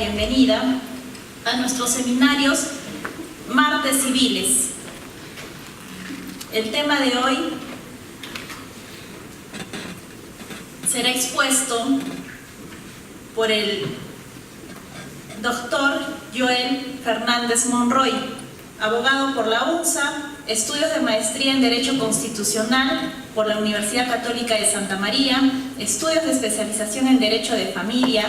bienvenida a nuestros seminarios Martes Civiles. El tema de hoy será expuesto por el doctor Joel Fernández Monroy, abogado por la UNSA, estudios de maestría en Derecho Constitucional por la Universidad Católica de Santa María, estudios de especialización en Derecho de Familia,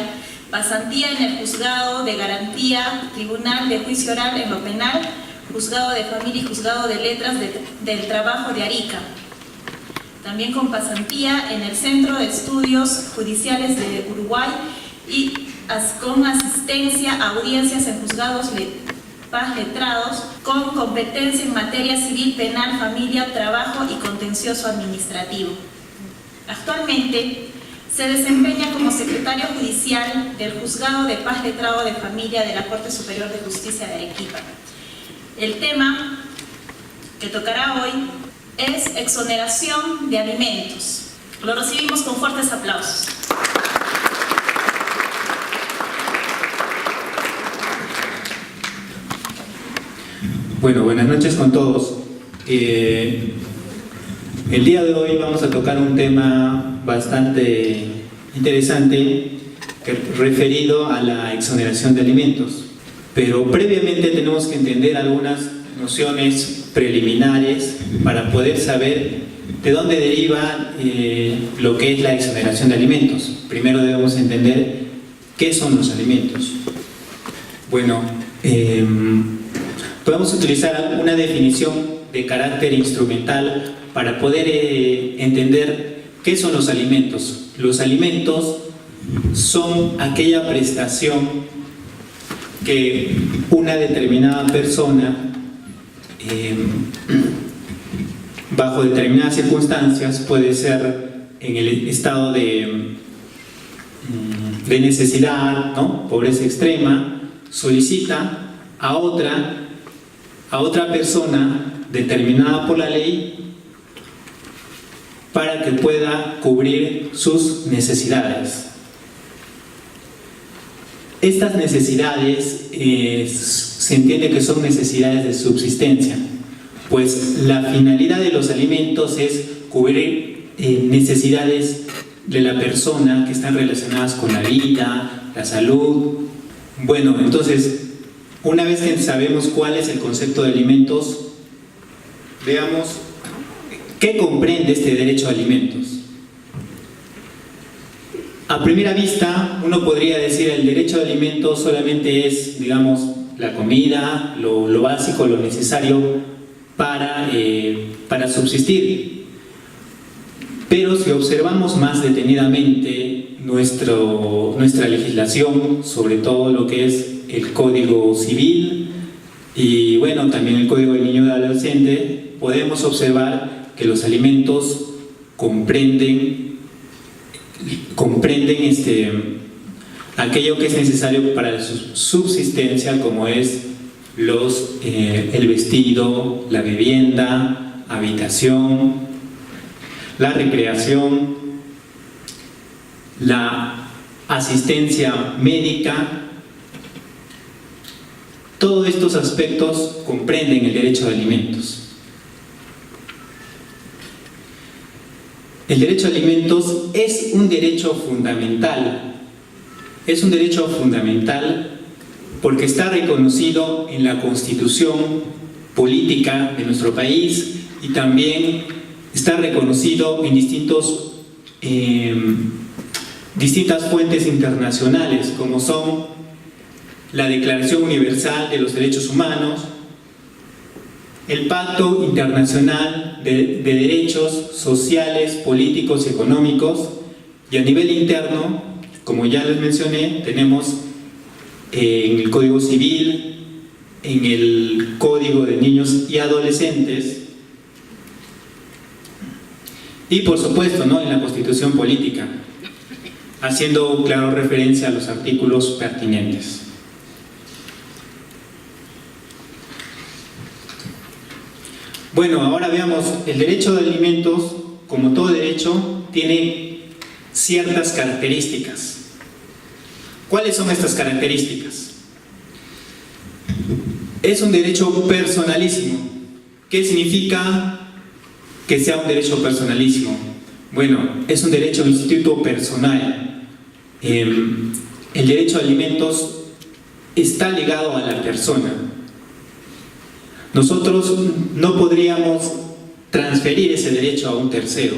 pasantía en el Juzgado de Garantía, Tribunal de Juicio Oral en lo Penal, Juzgado de Familia y Juzgado de Letras del Trabajo de Arica. También con pasantía en el Centro de Estudios Judiciales de Uruguay y con asistencia a audiencias en juzgados letrados, con competencia en materia civil, penal, familia, trabajo y contencioso administrativo. Actualmente se desempeña como secretario judicial del Juzgado de Paz Letrado de Familia de la Corte Superior de Justicia de Arequipa. El tema que tocará hoy es exoneración de alimentos. Lo recibimos con fuertes aplausos. Bueno, buenas noches con todos. El día de hoy vamos a tocar un tema bastante interesante referido a la exoneración de alimentos. Pero previamente tenemos que entender algunas nociones preliminares para poder saber de dónde deriva lo que es la exoneración de alimentos. Primero debemos entender qué son los alimentos. Bueno, podemos utilizar una definición de carácter instrumental para poder entender qué son los alimentos. Los alimentos son aquella prestación que una determinada persona, bajo determinadas circunstancias, puede ser en el estado de necesidad, ¿no? Pobreza extrema, solicita a otra persona determinada por la ley para que pueda cubrir sus necesidades. Estas necesidades se entiende que son necesidades de subsistencia, pues la finalidad de los alimentos es cubrir necesidades de la persona que están relacionadas con la vida, la salud. Bueno, entonces, una vez que sabemos cuál es el concepto de alimentos, veamos qué comprende este derecho a alimentos. A primera vista, uno podría decir el derecho de alimentos solamente es, digamos, la comida, lo básico, lo necesario para subsistir. Pero si observamos más detenidamente nuestra legislación, sobre todo lo que es el Código Civil y bueno, también el Código del Niño y Adolescente, podemos observar que los alimentos comprenden aquello que es necesario para la subsistencia, como es el vestido, la vivienda, habitación, la recreación, la asistencia médica. Todos estos aspectos comprenden el derecho de alimentos. El derecho a alimentos es un derecho fundamental. Es un derecho fundamental porque está reconocido en la Constitución política de nuestro país y también está reconocido en distintas fuentes internacionales, como son la Declaración Universal de los Derechos Humanos, el Pacto Internacional de Derechos Sociales, Políticos y Económicos, y a nivel interno, como ya les mencioné, tenemos en el Código Civil, en el Código de Niños y Adolescentes, y por supuesto, ¿no?, en la Constitución Política, haciendo claro referencia a los artículos pertinentes. Bueno, ahora veamos, el derecho de alimentos, como todo derecho, tiene ciertas características. ¿Cuáles son estas características? Es un derecho personalísimo. ¿Qué significa que sea un derecho personalísimo? Bueno, es un derecho de instituto personal. El derecho a alimentos está ligado a la persona. Nosotros no podríamos transferir ese derecho a un tercero.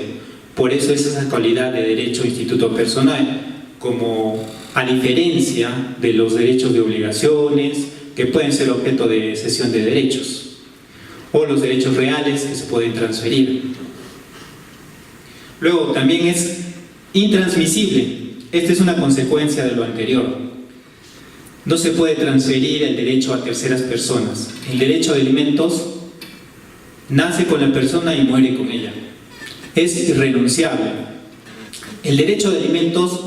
Por eso es esa cualidad de derecho a instituto personal, como a diferencia de los derechos de obligaciones, que pueden ser objeto de cesión de derechos, o los derechos reales que se pueden transferir. Luego, también es intransmisible. Esta es una consecuencia de lo anterior. No se puede transferir el derecho a terceras personas. El derecho de alimentos nace con la persona y muere con ella. Es irrenunciable. El derecho de alimentos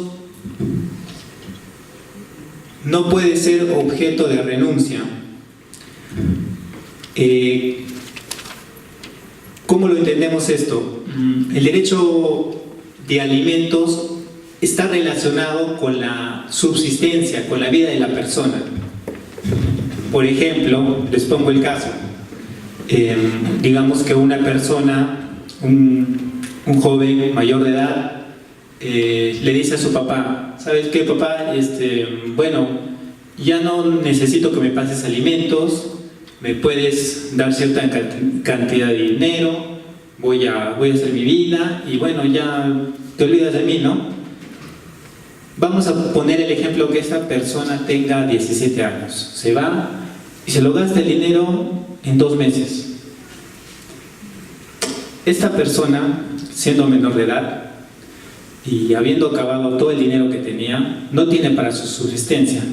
no puede ser objeto de renuncia. ¿Cómo lo entendemos esto? El derecho de alimentos está relacionado con la subsistencia, con la vida de la persona. Por ejemplo, les pongo el caso. Digamos que una persona, un joven mayor de edad, le dice a su papá: ¿sabes qué, papá? Bueno, ya no necesito que me pases alimentos, me puedes dar cierta cantidad de dinero, voy a hacer mi vida y bueno, ya te olvidas de mí, ¿no? Vamos a poner el ejemplo que esta persona tenga 17 años, se va y se lo gasta el dinero en 2 meses. Esta persona, siendo menor de edad y habiendo acabado todo el dinero que tenía, no tiene para su subsistencia.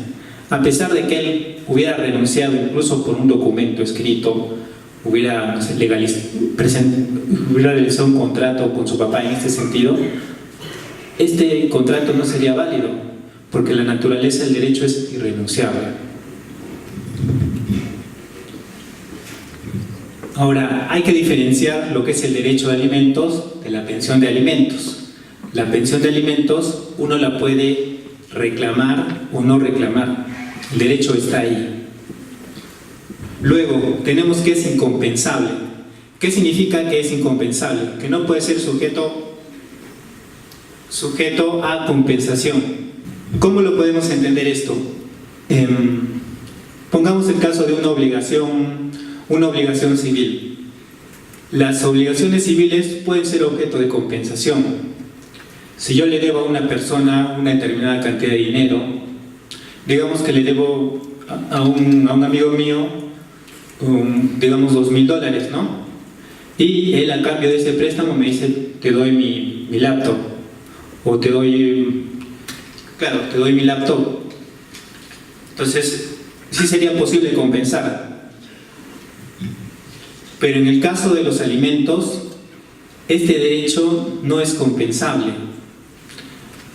A pesar de que él hubiera renunciado incluso por un documento escrito, hubiera realizado un contrato con su papá en este sentido, este contrato no sería válido, porque la naturaleza del derecho es irrenunciable. Ahora, hay que diferenciar lo que es el derecho de alimentos de la pensión de alimentos. La pensión de alimentos uno la puede reclamar o no reclamar. El derecho está ahí. Luego, tenemos que es incompensable. ¿Qué significa que es incompensable? Que no puede ser sujeto a compensación. ¿Cómo lo podemos entender esto? Pongamos el caso de una obligación civil. Las obligaciones civiles pueden ser objeto de compensación. Si yo le debo a una persona una determinada cantidad de dinero, digamos que le debo a un amigo mío, digamos $2,000, ¿no? Y él, a cambio de ese préstamo, me dice: te doy mi laptop, o te doy mi laptop. Entonces, sí sería posible compensar. Pero en el caso de los alimentos, este derecho no es compensable,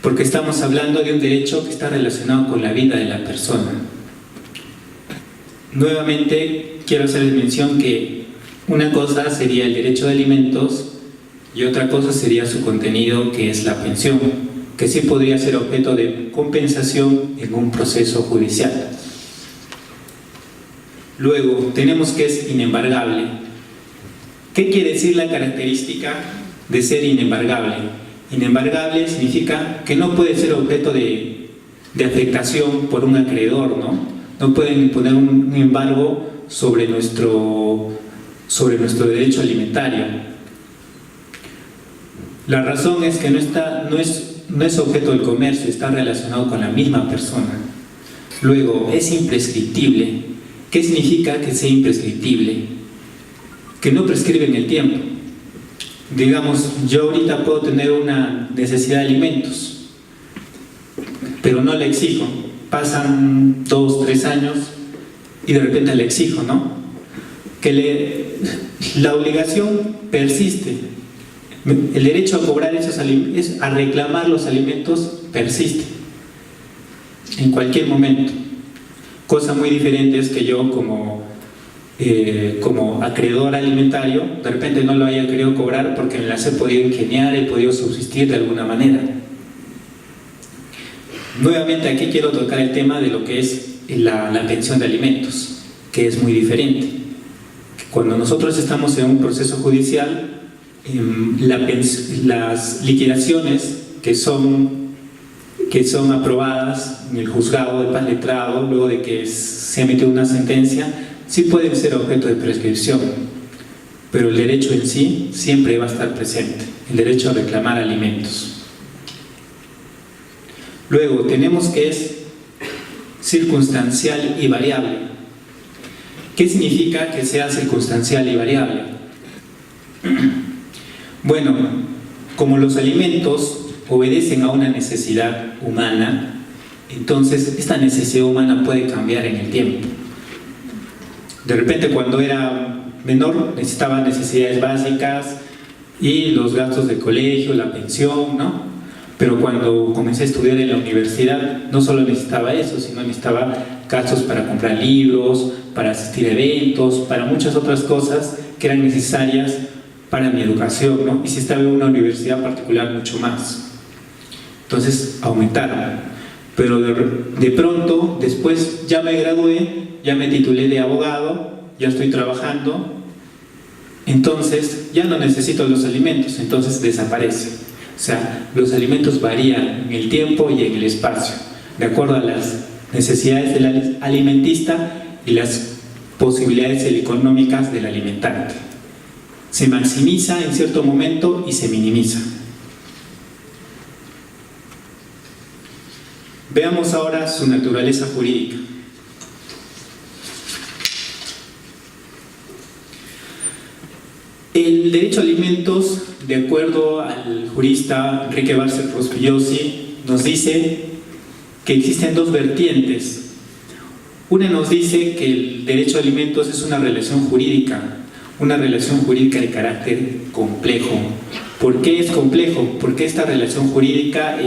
porque estamos hablando de un derecho que está relacionado con la vida de la persona. Nuevamente, quiero hacerles mención que una cosa sería el derecho de alimentos y otra cosa sería su contenido, que es la pensión, que sí podría ser objeto de compensación en un proceso judicial. Luego, tenemos que es inembargable. ¿Qué quiere decir la característica de ser inembargable? Inembargable significa que no puede ser objeto de afectación por un acreedor, ¿no? No pueden imponer un embargo sobre nuestro derecho alimentario. La razón es que no es objeto del comercio, está relacionado con la misma persona. Luego, es imprescriptible. ¿Qué significa que sea imprescriptible? Que no prescribe en el tiempo. Digamos, yo ahorita puedo tener una necesidad de alimentos, pero no le exijo. Pasan 2, 3 años y de repente le exijo, ¿no? La obligación persiste. El derecho a cobrar a reclamar los alimentos persiste en cualquier momento. Cosa muy diferente es que yo como acreedor alimentario de repente no lo haya querido cobrar porque me las he podido ingeniar, he podido subsistir de alguna manera. Nuevamente aquí quiero tocar el tema de lo que es la pensión de alimentos, que es muy diferente. Cuando nosotros estamos en un proceso judicial, las liquidaciones que son aprobadas en el juzgado de paz letrado, luego de que se ha emitido una sentencia, sí pueden ser objeto de prescripción, pero el derecho en sí siempre va a estar presente, el derecho a reclamar alimentos. Luego tenemos que es circunstancial y variable. ¿Qué significa que sea circunstancial y variable? Bueno, como los alimentos obedecen a una necesidad humana, entonces esta necesidad humana puede cambiar en el tiempo. De repente, cuando era menor, necesitaba necesidades básicas y los gastos de colegio, la pensión, ¿no? Pero cuando comencé a estudiar en la universidad, no solo necesitaba eso, sino necesitaba gastos para comprar libros, para asistir a eventos, para muchas otras cosas que eran necesarias para mi educación, ¿no? Y si estaba en una universidad particular, mucho más. Entonces aumentaron. Pero de pronto, después ya me gradué, ya me titulé de abogado, ya estoy trabajando, entonces ya no necesito los alimentos, entonces desaparece. O sea, los alimentos varían en el tiempo y en el espacio, de acuerdo a las necesidades del alimentista y las posibilidades económicas del alimentante. Se maximiza en cierto momento y se minimiza. Veamos ahora su naturaleza jurídica. El derecho a alimentos, de acuerdo al jurista Enrique Bárcez Rospigliosi, nos dice que existen dos vertientes. Una nos dice que el derecho a alimentos es una relación jurídica de carácter complejo. ¿Por qué es complejo? Porque esta relación jurídica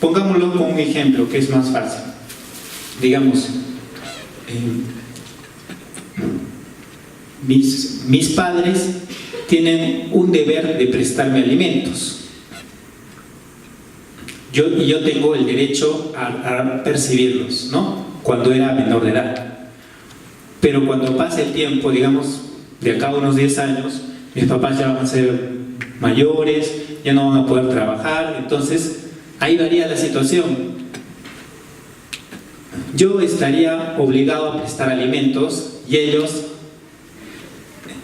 pongámoslo como un ejemplo que es más fácil. Digamos, mis padres tienen un deber de prestarme alimentos. Yo tengo el derecho a percibirlos, ¿no? Cuando era menor de edad. Pero cuando pase el tiempo, digamos, de acá a unos 10 años, mis papás ya van a ser mayores, ya no van a poder trabajar, entonces ahí varía la situación. Yo estaría obligado a prestar alimentos y ellos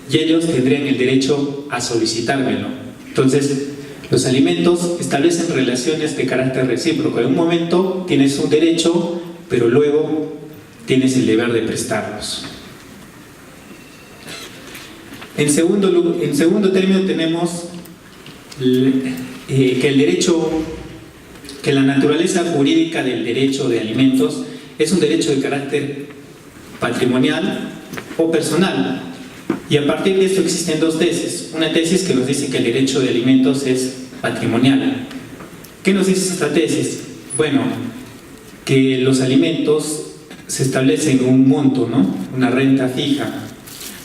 tendrían el derecho a solicitármelo. Entonces, los alimentos establecen relaciones de carácter recíproco. En un momento tienes un derecho, pero luego tienes el deber de prestarlos. En segundo término tenemos que la naturaleza jurídica del derecho de alimentos es un derecho de carácter patrimonial o personal. Y a partir de esto existen dos tesis. Una tesis que nos dice que el derecho de alimentos es patrimonial. ¿Qué nos dice esta tesis? Bueno, que los alimentos se establecen un monto, ¿no? Una renta fija.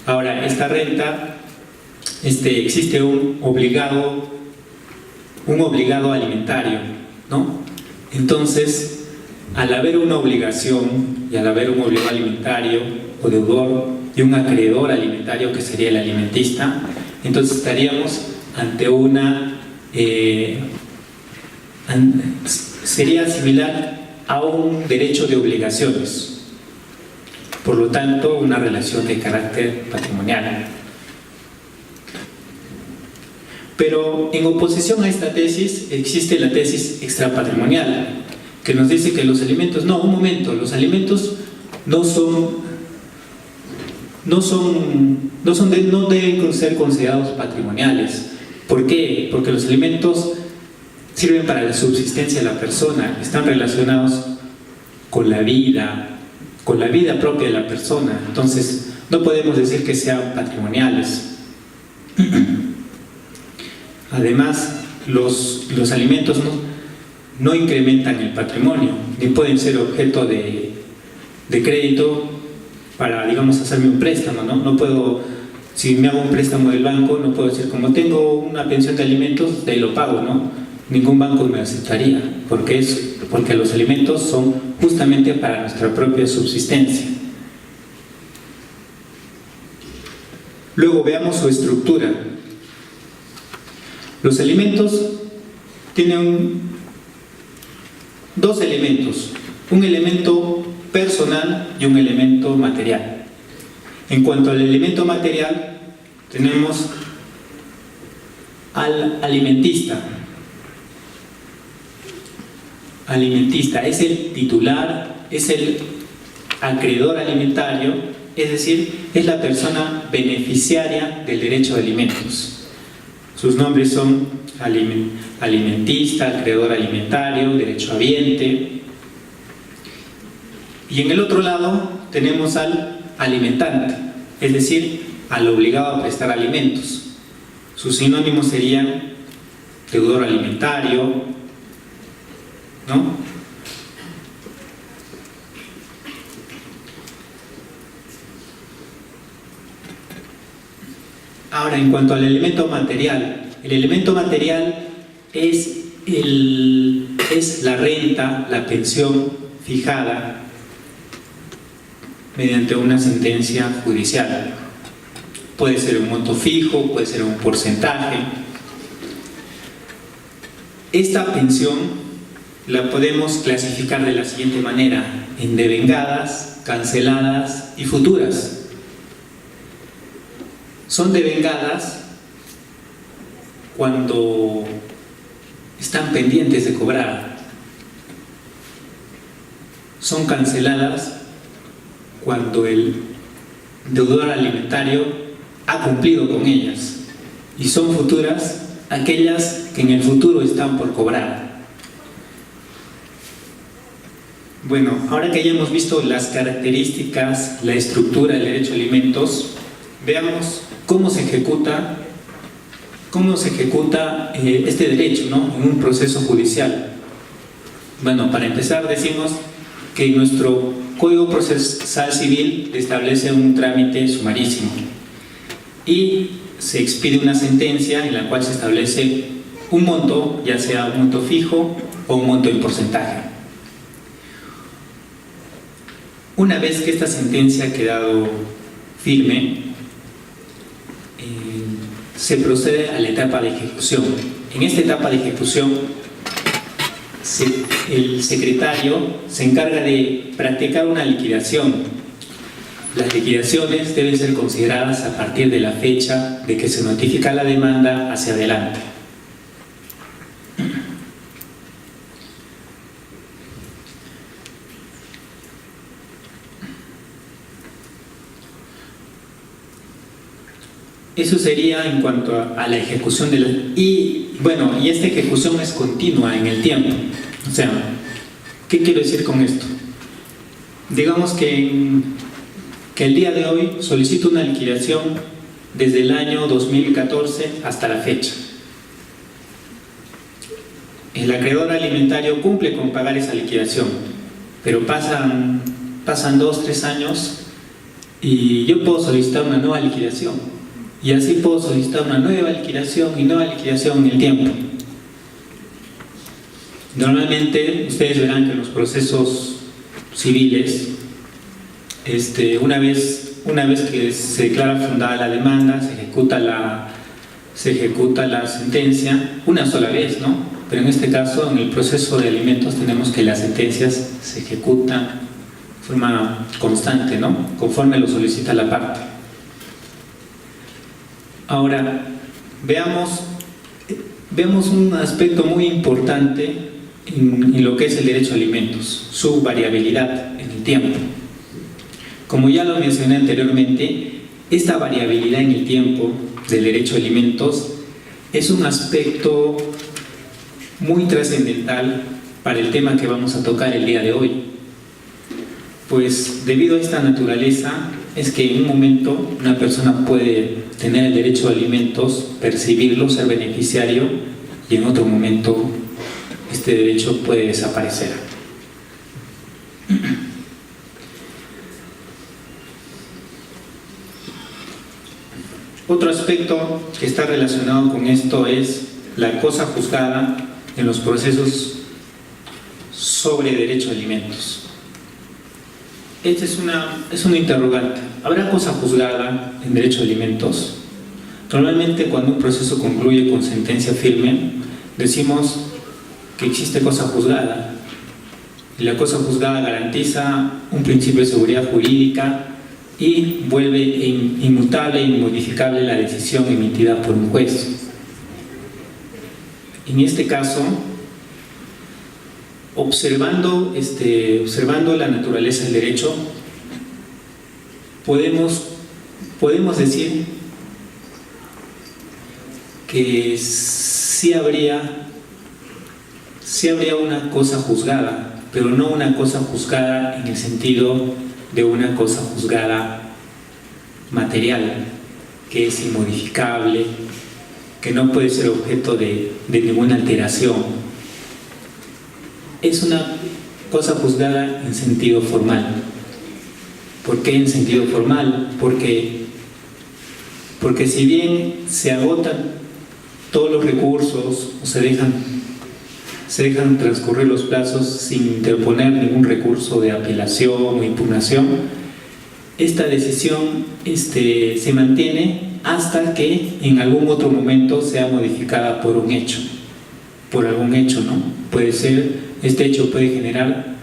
Ahora, esta renta, existe un obligado alimentario, ¿no? Entonces, al haber una obligación y al haber un obligado alimentario o deudor y un acreedor alimentario que sería el alimentista, entonces estaríamos ante sería similar a un derecho de obligaciones, por lo tanto una relación de carácter patrimonial. Pero en oposición a esta tesis existe la tesis extrapatrimonial, que nos dice que los alimentos, los alimentos no deben ser considerados patrimoniales. ¿Por qué? Porque los alimentos sirven para la subsistencia de la persona, están relacionados con la vida propia de la persona. Entonces, no podemos decir que sean patrimoniales. Además, los alimentos no incrementan el patrimonio, ni pueden ser objeto de crédito para, digamos, hacerme un préstamo, ¿no? No puedo, si me hago un préstamo del banco, no puedo decir, como tengo una pensión de alimentos, de ahí lo pago, ¿no? ningún banco me aceptaría, porque los alimentos son justamente para nuestra propia subsistencia. Luego veamos su estructura. Los alimentos tienen dos elementos, un elemento personal y un elemento material. En cuanto al elemento material, tenemos al alimentista. Alimentista es el titular, es el acreedor alimentario, es decir, es la persona beneficiaria del derecho de alimentos. Sus nombres son alimentista, acreedor alimentario, derechohabiente. Y en el otro lado tenemos al alimentante, es decir, al obligado a prestar alimentos. Sus sinónimos serían deudor alimentario, ¿no? Ahora, en cuanto al elemento material, el elemento material es la renta, la pensión fijada mediante una sentencia judicial. Puede ser un monto fijo, puede ser un porcentaje. Esta pensión la podemos clasificar de la siguiente manera: en devengadas, canceladas y futuras. Son devengadas cuando están pendientes de cobrar. Son canceladas cuando el deudor alimentario ha cumplido con ellas. Y son futuras aquellas que en el futuro están por cobrar. Bueno, ahora que ya hemos visto las características, la estructura del derecho a alimentos, veamos cómo se ejecuta este derecho, ¿no?, en un proceso judicial. Bueno, para empezar decimos que nuestro Código Procesal Civil establece un trámite sumarísimo y se expide una sentencia en la cual se establece un monto, ya sea un monto fijo o un monto en porcentaje. Una vez que esta sentencia ha quedado firme, se procede a la etapa de ejecución. En esta etapa de ejecución, el secretario se encarga de practicar una liquidación. Las liquidaciones deben ser consideradas a partir de la fecha de que se notifica la demanda hacia adelante. Eso sería en cuanto a la ejecución de la... Y esta ejecución es continua en el tiempo. O sea, ¿qué quiero decir con esto? Digamos que el día de hoy solicito una liquidación desde el año 2014 hasta la fecha. El acreedor alimentario cumple con pagar esa liquidación, pero pasan 2 o 3 años y yo puedo solicitar una nueva liquidación. Y así puedo solicitar una nueva liquidación y nueva liquidación en el tiempo. Normalmente ustedes verán que en los procesos civiles, una vez que se declara fundada la demanda, se ejecuta la sentencia una sola vez, ¿no? Pero en este caso, en el proceso de alimentos, tenemos que las sentencias se ejecutan de forma constante, ¿no?, conforme lo solicita la parte. Ahora, veamos un aspecto muy importante en lo que es el derecho a alimentos, su variabilidad en el tiempo. Como ya lo mencioné anteriormente, esta variabilidad en el tiempo del derecho a alimentos es un aspecto muy trascendental para el tema que vamos a tocar el día de hoy. Pues debido a esta naturaleza, es que en un momento una persona puede tener el derecho a alimentos, percibirlo, ser beneficiario, y en otro momento este derecho puede desaparecer. Otro aspecto que está relacionado con esto es la cosa juzgada en los procesos sobre derecho a alimentos. Esta es una interrogante. ¿Habrá cosa juzgada en derecho a alimentos? Normalmente cuando un proceso concluye con sentencia firme, decimos que existe cosa juzgada. Y la cosa juzgada garantiza un principio de seguridad jurídica y vuelve inmutable e inmodificable la decisión emitida por un juez. En este caso, observando la naturaleza del derecho, podemos decir que sí habría una cosa juzgada, pero no una cosa juzgada en el sentido de una cosa juzgada material, que es inmodificable, que no puede ser objeto de ninguna alteración. Es una cosa juzgada en sentido formal. ¿Por qué en sentido formal? Porque si bien se agotan todos los recursos o se dejan transcurrir los plazos sin interponer ningún recurso de apelación o impugnación, esta decisión se mantiene hasta que en algún otro momento sea modificada por un hecho, por algún hecho, ¿no? Puede ser, este hecho puede generar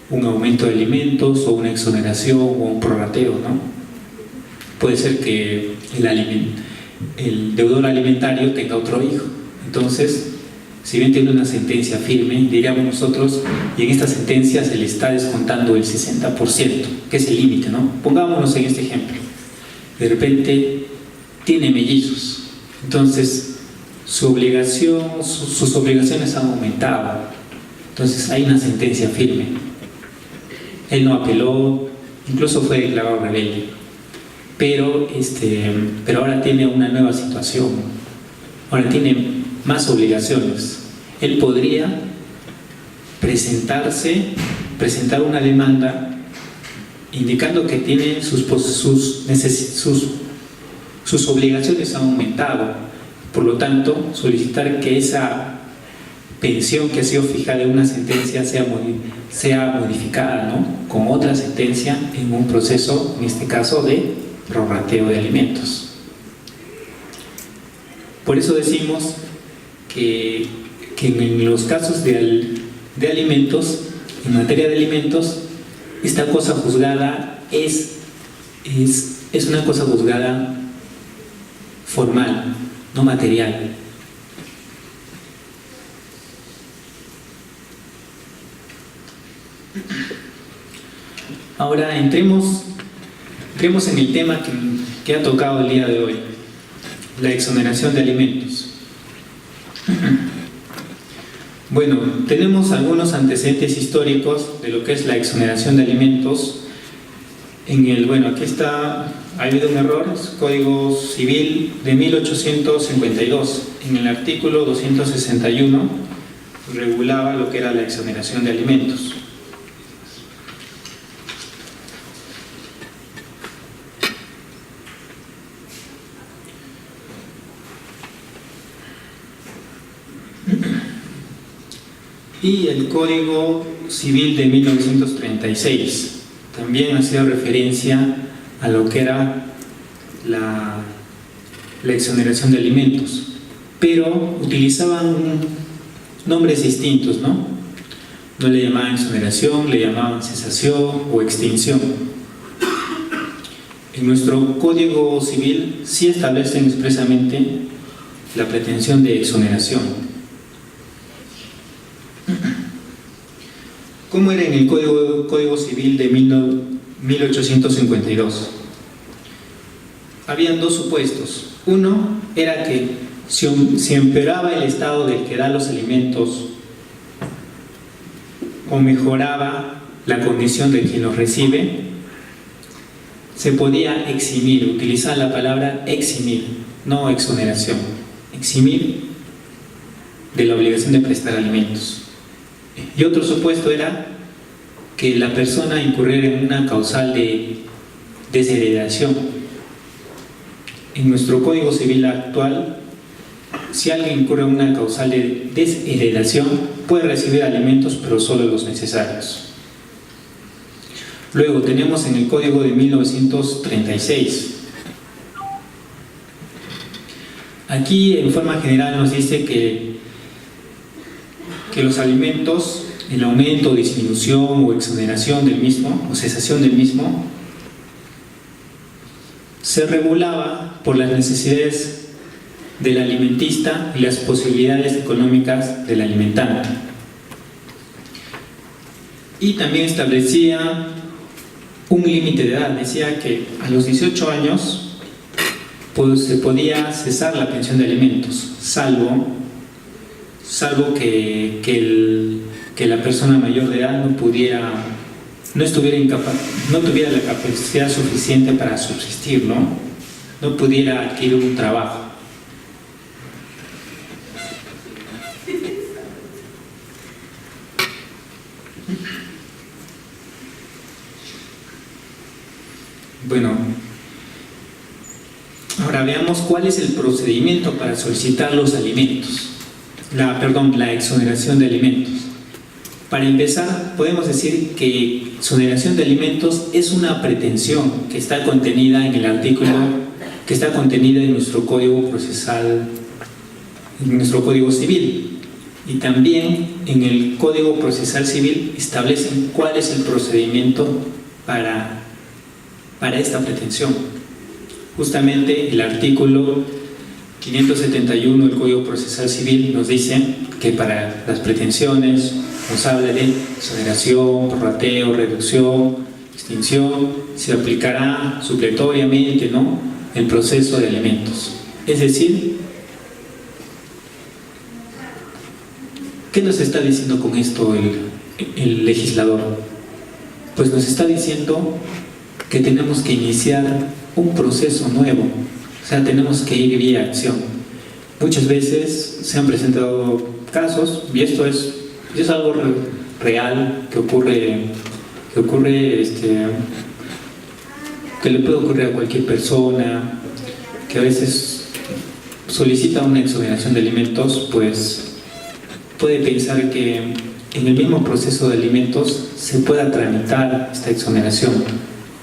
un aumento de alimentos o una exoneración o un prorrateo, ¿no? Puede ser que el deudor alimentario tenga otro hijo. Entonces, si bien tiene una sentencia firme, diríamos nosotros, y en esta sentencia se le está descontando el 60%, que es el límite, ¿no? Pongámonos en este ejemplo. De repente tiene mellizos, entonces sus obligaciones han aumentado. Entonces hay una sentencia firme. Él no apeló, incluso fue declarado rebelde. Pero ahora tiene una nueva situación. Ahora tiene más obligaciones. Él podría presentar una demanda indicando que tiene sus obligaciones han aumentado. Por lo tanto, solicitar que esa pensión que ha sido fijada en una sentencia sea modificada, ¿no? Con otra sentencia en un proceso, en este caso, de prorrateo de alimentos. Por eso decimos que en los casos de alimentos, en materia de alimentos, esta cosa juzgada es una cosa juzgada formal, no material. Ahora entremos en el tema que ha tocado el día de hoy, la exoneración de alimentos. Bueno, tenemos algunos antecedentes históricos de lo que es la exoneración de alimentos. Aquí está, ha habido un error, es Código Civil de 1852. En el artículo 261 regulaba lo que era la exoneración de alimentos. Y el Código Civil de 1936 también hacía referencia a lo que era la exoneración de alimentos, pero utilizaban nombres distintos, ¿no? No le llamaban exoneración, le llamaban cesación o extinción. En nuestro Código Civil sí establecen expresamente la pretensión de exoneración. ¿Cómo era en el Código Civil de 1852? Habían dos supuestos. Uno era que si empeoraba el estado del que da los alimentos o mejoraba la condición de quien los recibe, se podía eximir, utilizar la palabra eximir, no exoneración, eximir de la obligación de prestar alimentos. Y otro supuesto era que la persona incurriera en una causal de desheredación. En nuestro Código Civil actual si alguien incurre en una causal de desheredación, puede recibir alimentos, pero solo los necesarios. Luego tenemos en el Código de 1936. Aquí, en forma general, nos dice que los alimentos, el aumento, disminución o exoneración del mismo, o cesación del mismo, se regulaba por las necesidades del alimentista y las posibilidades económicas del alimentante. Y también establecía un límite de edad. Decía que a los 18 años pues, se podía cesar la pensión de alimentos, salvo que la persona mayor de edad no tuviera la capacidad suficiente para subsistir, no pudiera adquirir un trabajo. Bueno, ahora veamos cuál es el procedimiento para solicitar los alimentos, la exoneración de alimentos. Para empezar, podemos decir que exoneración de alimentos es una pretensión que está contenida en el artículo, que está contenida en nuestro Código Procesal, en nuestro Código Civil, y también en el Código Procesal Civil establecen cuál es el procedimiento para esta pretensión. Justamente el artículo 571 del Código Procesal Civil nos dice que para las pretensiones nos habla de exoneración, prorrateo, reducción, extinción, se aplicará supletoriamente, el proceso de alimentos. Es decir, ¿qué nos está diciendo con esto el legislador? Pues nos está diciendo que tenemos que iniciar un proceso nuevo, o sea, tenemos que ir vía acción. Muchas veces se han presentado casos, y esto es algo real que le puede ocurrir a cualquier persona, que a veces solicita una exoneración de alimentos, pues puede pensar que en el mismo proceso de alimentos se pueda tramitar esta exoneración.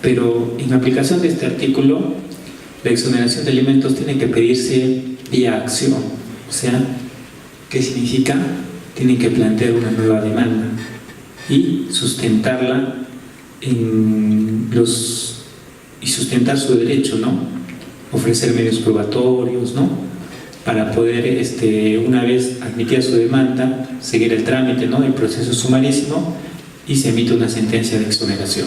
Pero en aplicación de este artículo, la exoneración de alimentos tiene que pedirse vía acción. O sea, ¿qué significa? Tienen que plantear una nueva demanda y sustentarla y sustentar su derecho, ofrecer medios probatorios, para poder, una vez admitida su demanda, seguir el trámite, el proceso sumarísimo, y se emite una sentencia de exoneración.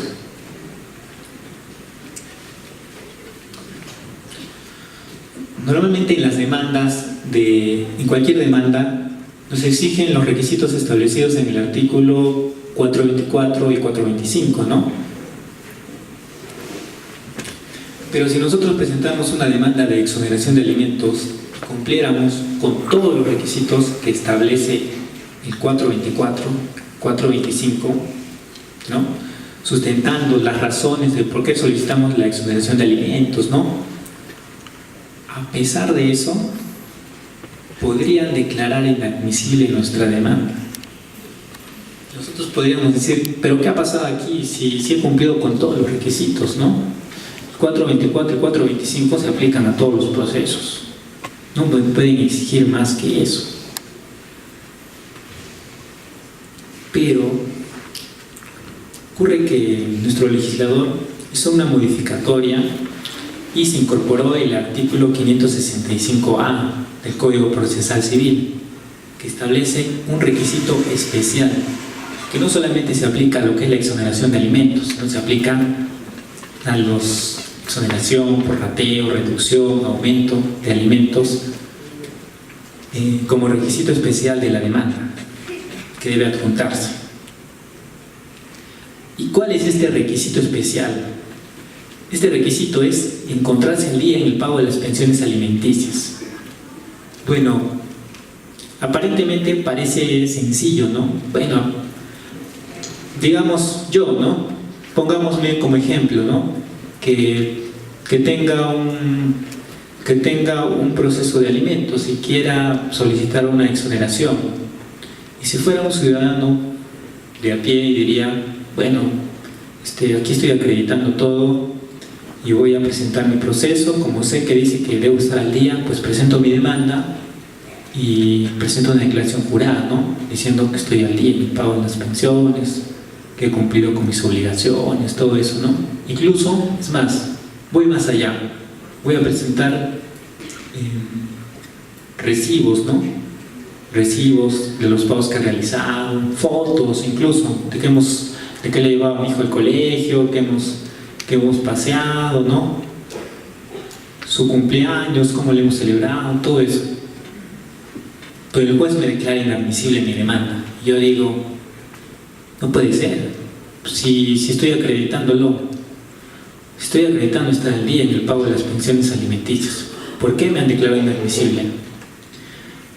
Normalmente en las demandas, en cualquier demanda, nos exigen los requisitos establecidos en el artículo 424 y 425, Pero si nosotros presentamos una demanda de exoneración de alimentos, cumpliéramos con todos los requisitos que establece el 424, 425, sustentando las razones de por qué solicitamos la exoneración de alimentos, A pesar de eso, podrían declarar inadmisible nuestra demanda. Nosotros podríamos decir, ¿pero qué ha pasado aquí? Si he cumplido con todos los requisitos, El 424 y 425 se aplican a todos los procesos. No pueden exigir más que eso. Pero ocurre que nuestro legislador hizo una modificatoria y se incorporó el artículo 565A del Código Procesal Civil, que establece un requisito especial, que no solamente se aplica a lo que es la exoneración de alimentos, sino se aplica a los exoneración, prorrateo, reducción, aumento de alimentos, como requisito especial de la demanda, que debe adjuntarse. ¿Y cuál es este requisito especial? Este requisito es encontrarse al día en el pago de las pensiones alimenticias. Bueno, aparentemente parece sencillo, Bueno, digamos yo, Pongámosme como ejemplo, que tenga que tenga un proceso de alimentos y quiera solicitar una exoneración. Y si fuera un ciudadano de a pie y diría, bueno, aquí estoy acreditando todo y voy a presentar mi proceso, como sé que dice que debo estar al día, pues presento mi demanda y presento una declaración jurada, ¿no? Diciendo que estoy al día, que pago las pensiones, que he cumplido con mis obligaciones, todo eso, ¿no? Incluso, es más, voy más allá, voy a presentar recibos, ¿no? Recibos de los pagos que he realizado, fotos incluso, de que le he llevado a mi hijo al colegio, que hemos paseado, ¿no? Su cumpleaños, cómo le hemos celebrado, todo eso. Pero el juez me declara inadmisible mi demanda. Yo digo, no puede ser. Si estoy acreditándolo, estoy acreditando estar al día en el pago de las pensiones alimenticias, ¿por qué me han declarado inadmisible?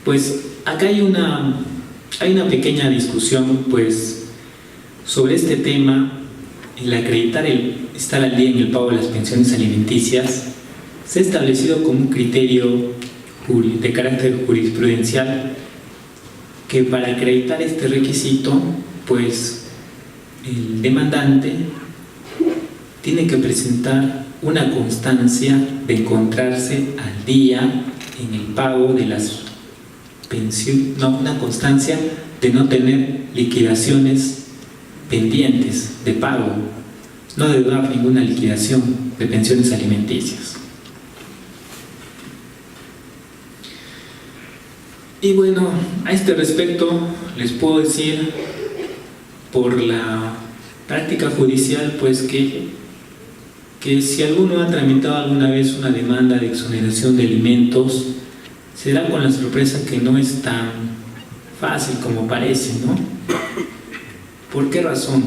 Pues acá hay una pequeña discusión, pues, sobre este tema. El acreditar estar al día en el pago de las pensiones alimenticias se ha establecido como un criterio de carácter jurisprudencial, que para acreditar este requisito, pues el demandante tiene que presentar una constancia de encontrarse al día en el pago de las pensiones, una constancia de no tener liquidaciones pendientes de pago, no debe dar ninguna liquidación de pensiones alimenticias. Y bueno, a este respecto les puedo decir, por la práctica judicial, pues que si alguno ha tramitado alguna vez una demanda de exoneración de alimentos, se da con la sorpresa que no es tan fácil como parece, ¿no? ¿Por qué razón?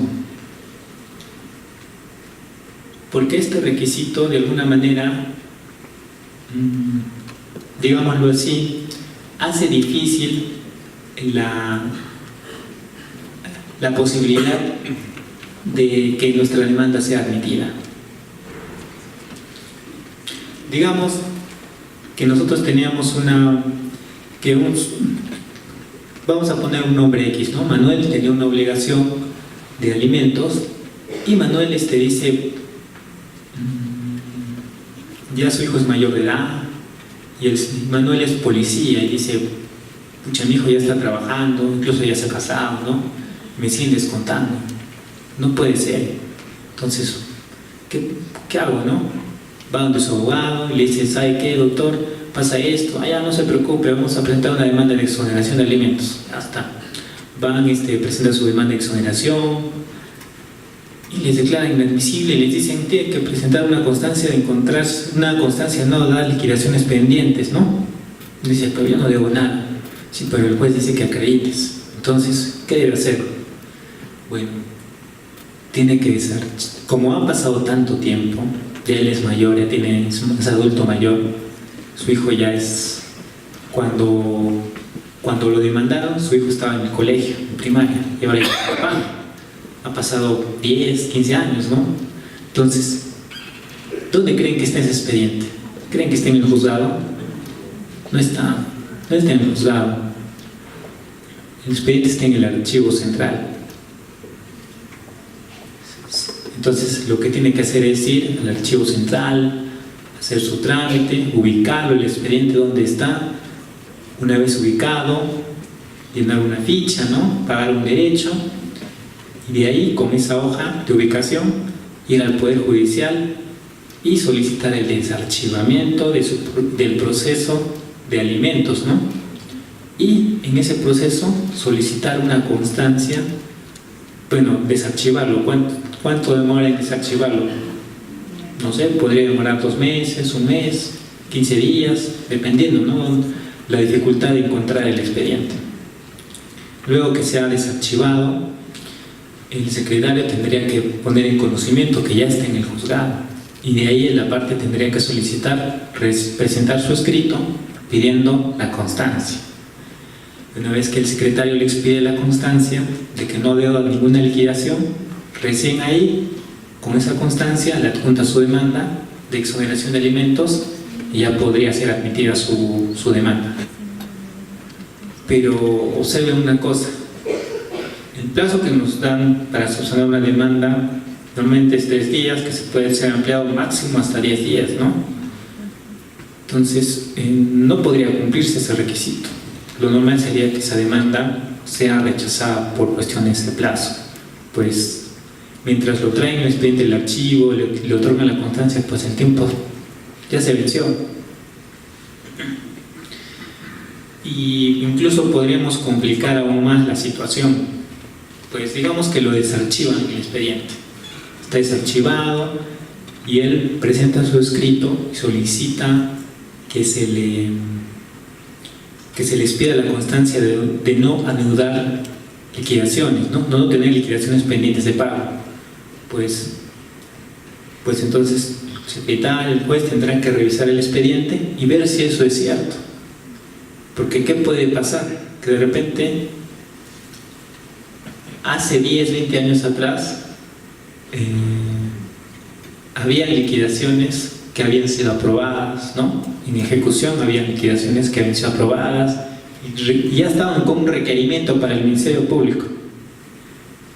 Porque este requisito, de alguna manera, digámoslo así, hace difícil la posibilidad de que nuestra demanda sea admitida. Digamos que nosotros teníamos vamos a poner un nombre X, ¿no? Manuel tenía una obligación de alimentos y Manuel dice, ya su hijo es mayor de edad, y Manuel es policía y dice, pucha, mi hijo ya está trabajando, incluso ya se ha casado, ¿no? Me siguen descontando. No puede ser. Entonces, ¿qué hago, no? Va donde su abogado y le dice, ¿sabe qué, doctor? Pasa esto. Ya no se preocupe, vamos a presentar una demanda de exoneración de alimentos. Ya está. Van, presentan su demanda de exoneración y les declaran inadmisible y les dicen, tiene que presentar una constancia de encontrarse, una constancia no dar liquidaciones pendientes, ¿no? Dice, pero yo no debo nada. Sí, pero el juez dice que acredites. Entonces, ¿qué debe hacer? Bueno, tiene que ser, como ha pasado tanto tiempo, ya él es mayor, ya es adulto mayor, su hijo ya es, cuando lo demandaron, su hijo estaba en el colegio, en primaria, y ahora ya es papá. Ha pasado 10, 15 años, ¿no? Entonces, ¿dónde creen que está ese expediente? ¿Creen que está en el juzgado? No está en el juzgado. El expediente está en el archivo central. Entonces, lo que tiene que hacer es ir al archivo central, hacer su trámite, ubicarlo, el expediente donde está. Una vez ubicado, llenar una ficha, ¿no? Pagar un derecho. Y de ahí, con esa hoja de ubicación, ir al Poder Judicial y solicitar el desarchivamiento del proceso de alimentos, ¿no? Y en ese proceso solicitar una constancia, bueno, desarchivarlo. ¿Cuánto demora en desarchivarlo? No sé, podría demorar 2 meses, 1 mes, 15 días, dependiendo, ¿no? La dificultad de encontrar el expediente. Luego que se ha desarchivado, el secretario tendría que poner en conocimiento que ya está en el juzgado, y de ahí la parte tendría que presentar su escrito pidiendo la constancia. Una vez que el secretario le expide la constancia de que no debe ninguna liquidación, recién ahí, con esa constancia, le adjunta su demanda de exoneración de alimentos y ya podría ser admitida su demanda. Pero observen una cosa, el plazo que nos dan para subsanar una demanda normalmente es 3 días, que se puede ser ampliado máximo hasta 10 días, ¿no? Entonces, no podría cumplirse ese requisito. Lo normal sería que esa demanda sea rechazada por cuestiones de plazo. Pues, mientras lo traen el expediente del archivo, le otorgan la constancia, pues el tiempo ya se venció. Y incluso podríamos complicar aún más la situación. Pues digamos que lo desarchivan el expediente. Está desarchivado y él presenta su escrito y solicita que se les pida la constancia de no adeudar liquidaciones, no tener liquidaciones pendientes de pago. Pues entonces el secretario, el juez tendrán que revisar el expediente y ver si eso es cierto. Porque ¿qué puede pasar? Que de repente hace 10, 20 años atrás había liquidaciones que habían sido aprobadas, ¿no? En ejecución había liquidaciones que habían sido aprobadas y ya estaban con un requerimiento para el Ministerio Público.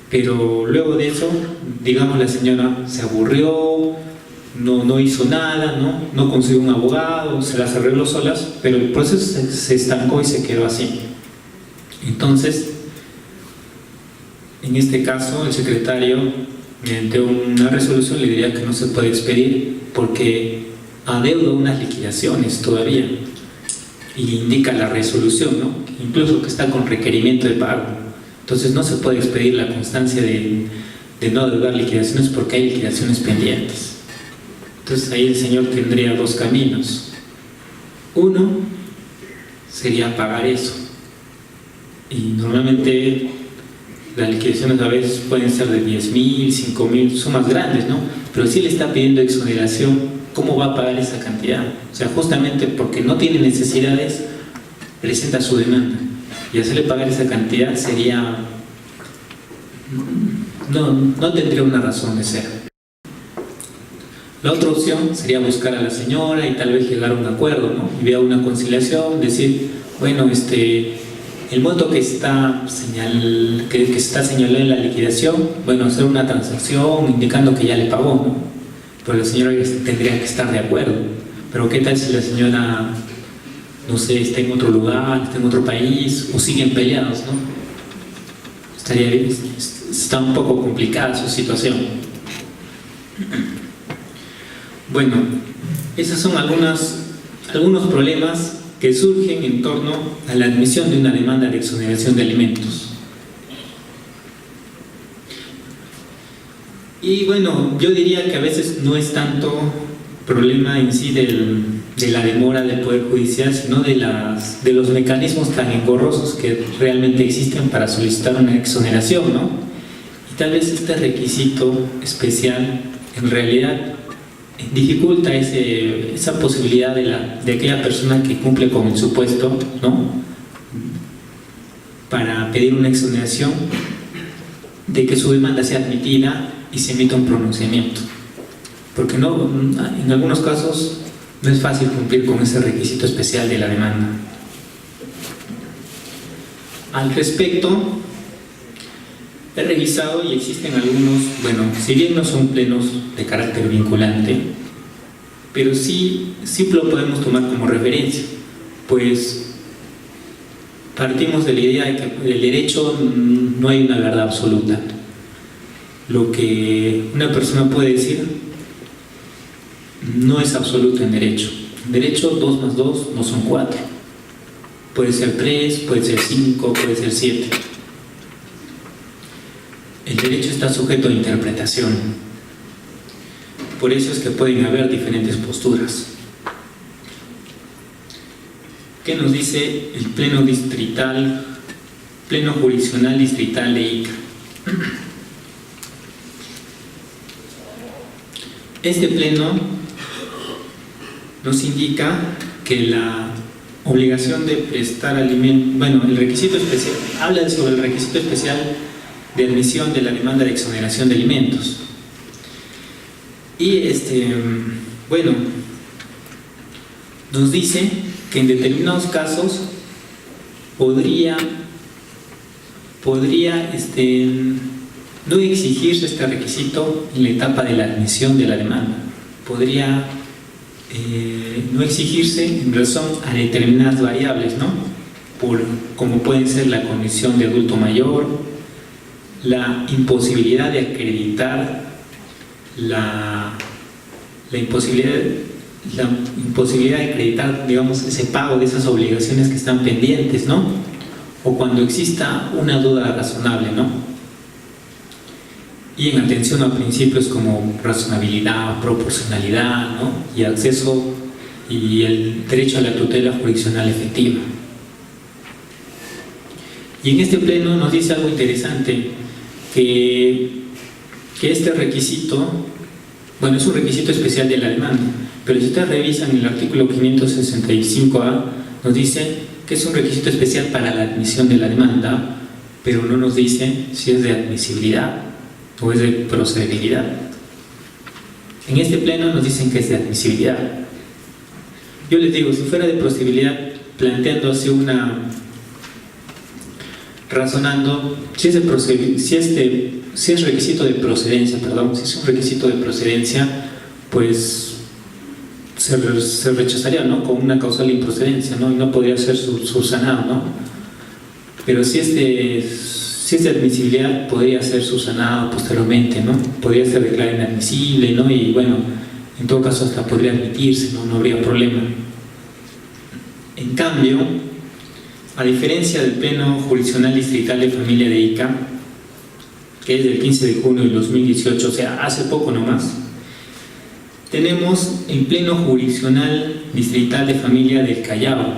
Pero luego de eso, digamos, la señora se aburrió, no hizo nada, no consiguió un abogado, se las arregló solas, pero el proceso se estancó y se quedó así. Entonces, en este caso, el secretario, mediante una resolución, le diría que no se puede expedir porque adeuda unas liquidaciones todavía y indica la resolución, ¿no? Incluso que está con requerimiento de pago. Entonces no se puede expedir la constancia de no adeudar liquidaciones porque hay liquidaciones pendientes. Entonces ahí el señor tendría 2 caminos. Uno sería pagar eso, y normalmente las liquidaciones a veces pueden ser de 10.000, 5.000, sumas grandes, ¿no? Pero si le está pidiendo exoneración, ¿cómo va a pagar esa cantidad? O sea, justamente porque no tiene necesidades, presenta su demanda. Y hacerle pagar esa cantidad sería... no tendría una razón de ser. La otra opción sería buscar a la señora y tal vez llegar a un acuerdo, ¿no? Y vea una conciliación, decir, bueno, el monto que está señalado en la liquidación, bueno, hacer una transacción indicando que ya le pagó, ¿no? Pero la señora tendría que estar de acuerdo. Pero ¿qué tal si la señora, no sé, está en otro lugar, está en otro país, o siguen peleados, ¿no? Está un poco complicada su situación. Bueno, esos son algunos problemas que surgen en torno a la admisión de una demanda de exoneración de alimentos. Y bueno, yo diría que a veces no es tanto problema en sí de la demora del Poder Judicial, sino de los mecanismos tan engorrosos que realmente existen para solicitar una exoneración, ¿no? Y tal vez este requisito especial en realidad dificulta esa posibilidad de aquella persona que cumple con el supuesto, ¿no?, para pedir una exoneración, de que su demanda sea admitida y se emita un pronunciamiento, porque en algunos casos no es fácil cumplir con ese requisito especial de la demanda. Al respecto, he revisado y existen algunos, bueno, si bien no son plenos de carácter vinculante, pero sí lo podemos tomar como referencia, pues partimos de la idea de que el derecho no hay una verdad absoluta. Lo que una persona puede decir no es absoluto en derecho. En derecho 2 más 2 no son 4. Puede ser 3, puede ser 5, puede ser 7. El derecho está sujeto a interpretación. Por eso es que pueden haber diferentes posturas. ¿Qué nos dice el Pleno Jurisdiccional Distrital de Ica? Este pleno nos indica que la obligación de prestar alimentos, bueno, el requisito especial, habla sobre el requisito especial de admisión de la demanda de exoneración de alimentos. Y bueno, nos dice que en determinados casos podría no exigirse este requisito en la etapa de la admisión de la demanda. Podría no exigirse en razón a determinadas variables, ¿no? Como pueden ser la condición de adulto mayor, la imposibilidad de acreditar la imposibilidad de acreditar, digamos, ese pago de esas obligaciones que están pendientes, ¿no? O cuando exista una duda razonable, ¿no? Y en atención a principios como razonabilidad, proporcionalidad, ¿no? Y acceso y el derecho a la tutela jurisdiccional efectiva. Y en este pleno nos dice algo interesante, que este requisito, bueno, es un requisito especial de la demanda, pero si ustedes revisan el artículo 565A, nos dice que es un requisito especial para la admisión de la demanda, pero no nos dice si es de admisibilidad o es de procedibilidad. En este pleno nos dicen que es de admisibilidad. Yo les digo, si fuera de procedibilidad, planteando así razonando, si es requisito de procedencia, si es un requisito de procedencia, pues se rechazaría, ¿no? Con una causal improcedencia, ¿no? Y no podría ser subsanado, ¿no? Pero si es de admisibilidad, podría ser subsanado posteriormente, ¿no? Podría ser declarado inadmisible, ¿no? Y bueno, en todo caso hasta podría admitirse, ¿no? No habría problema. En cambio, a diferencia del Pleno Jurisdiccional Distrital de Familia de Ica, que es del 15 de junio del 2018, o sea, hace poco nomás, tenemos el Pleno Jurisdiccional Distrital de Familia del Callao,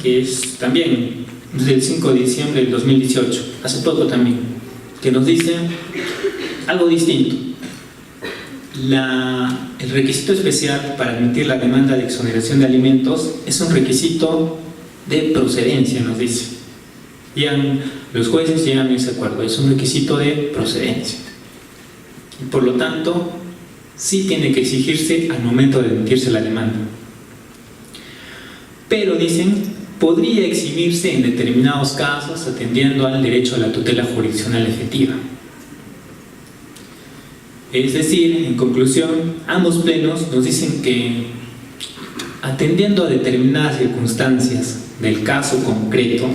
que es también del 5 de diciembre del 2018, hace poco también, que nos dice algo distinto. El requisito especial para admitir la demanda de exoneración de alimentos es un requisito de procedencia, nos dice. Los jueces llegan a ese acuerdo, es un requisito de procedencia. Y por lo tanto, sí tiene que exigirse al momento de admitirse la demanda. Pero dicen, podría eximirse en determinados casos atendiendo al derecho a la tutela jurisdiccional efectiva. Es decir, en conclusión, ambos plenos nos dicen que atendiendo a determinadas circunstancias del caso concreto,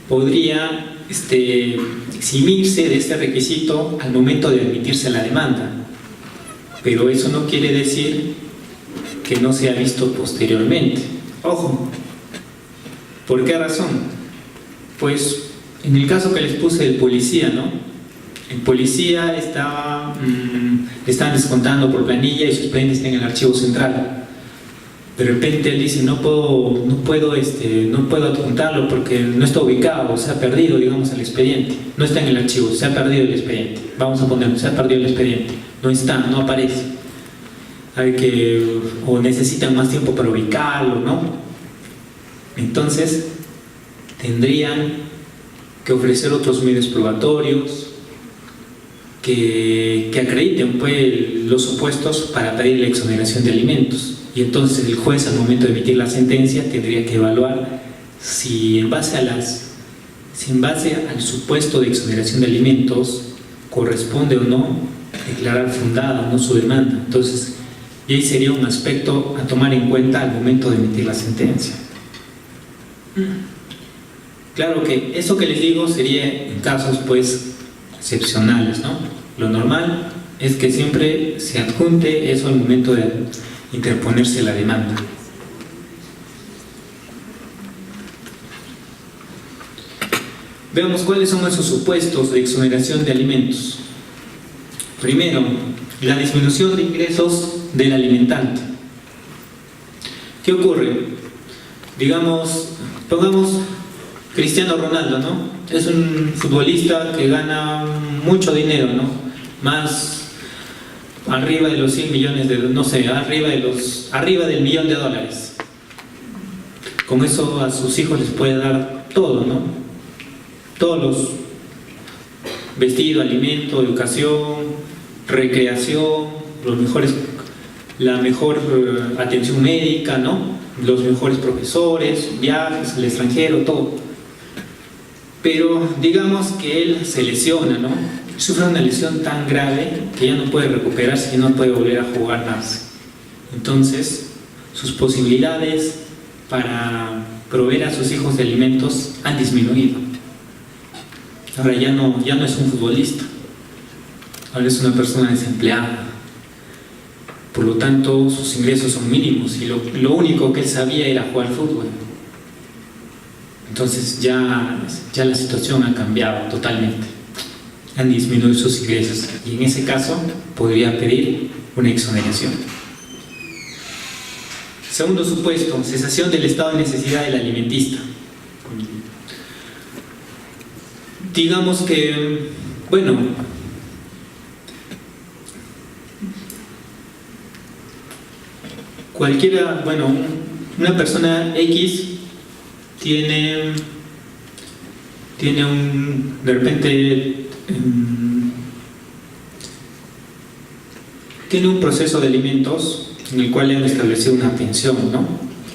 podría eximirse de este requisito al momento de admitirse la demanda, pero eso no quiere decir que no sea visto posteriormente. Ojo, ¿por qué razón? Pues en el caso que les puse del policía, ¿no? El policía le estaban descontando por planilla y sus expedientes están en el archivo central. De repente él dice, no puedo adjuntarlo porque no está ubicado, se ha perdido, digamos, el expediente. No está en el archivo, se ha perdido el expediente. Vamos a ponerlo, se ha perdido el expediente. No está, no aparece. O necesitan más tiempo para ubicarlo, ¿no? Entonces, tendrían que ofrecer otros medios probatorios que acrediten pues, los supuestos para pedir la exoneración de alimentos. Y entonces el juez, al momento de emitir la sentencia, tendría que evaluar si en base al supuesto de exoneración de alimentos corresponde o no declarar fundada o no su demanda. Entonces, y ahí sería un aspecto a tomar en cuenta al momento de emitir la sentencia. Claro que eso que les digo sería en casos pues excepcionales, ¿no? Lo normal es que siempre se adjunte eso al momento de interponerse la demanda. Veamos cuáles son esos supuestos de exoneración de alimentos. Primero, la disminución de ingresos del alimentante. ¿Qué ocurre? Digamos, pongamos Cristiano Ronaldo, ¿no? Es un futbolista que gana mucho dinero, ¿no? Más arriba de los 100 millones de, no sé, arriba del $1.000.000. Con eso a sus hijos les puede dar todo, ¿no? Todos los vestido, alimento, educación, recreación, los mejores la mejor atención médica, ¿no? Los mejores profesores, viajes al extranjero, todo. Pero digamos que él se lesiona, ¿no? Sufre una lesión tan grave que ya no puede recuperarse y no puede volver a jugar más. Entonces, sus posibilidades para proveer a sus hijos de alimentos han disminuido. Ahora ya no es un futbolista, ahora es una persona desempleada. Por lo tanto, sus ingresos son mínimos y lo único que él sabía era jugar fútbol. Entonces ya la situación ha cambiado totalmente. Han disminuido sus ingresos y en ese caso podría pedir una exoneración. Segundo supuesto, cesación del estado de necesidad del alimentista. Digamos que, bueno, una persona X tiene de repente tiene un proceso de alimentos en el cual le han establecido una pensión, ¿no?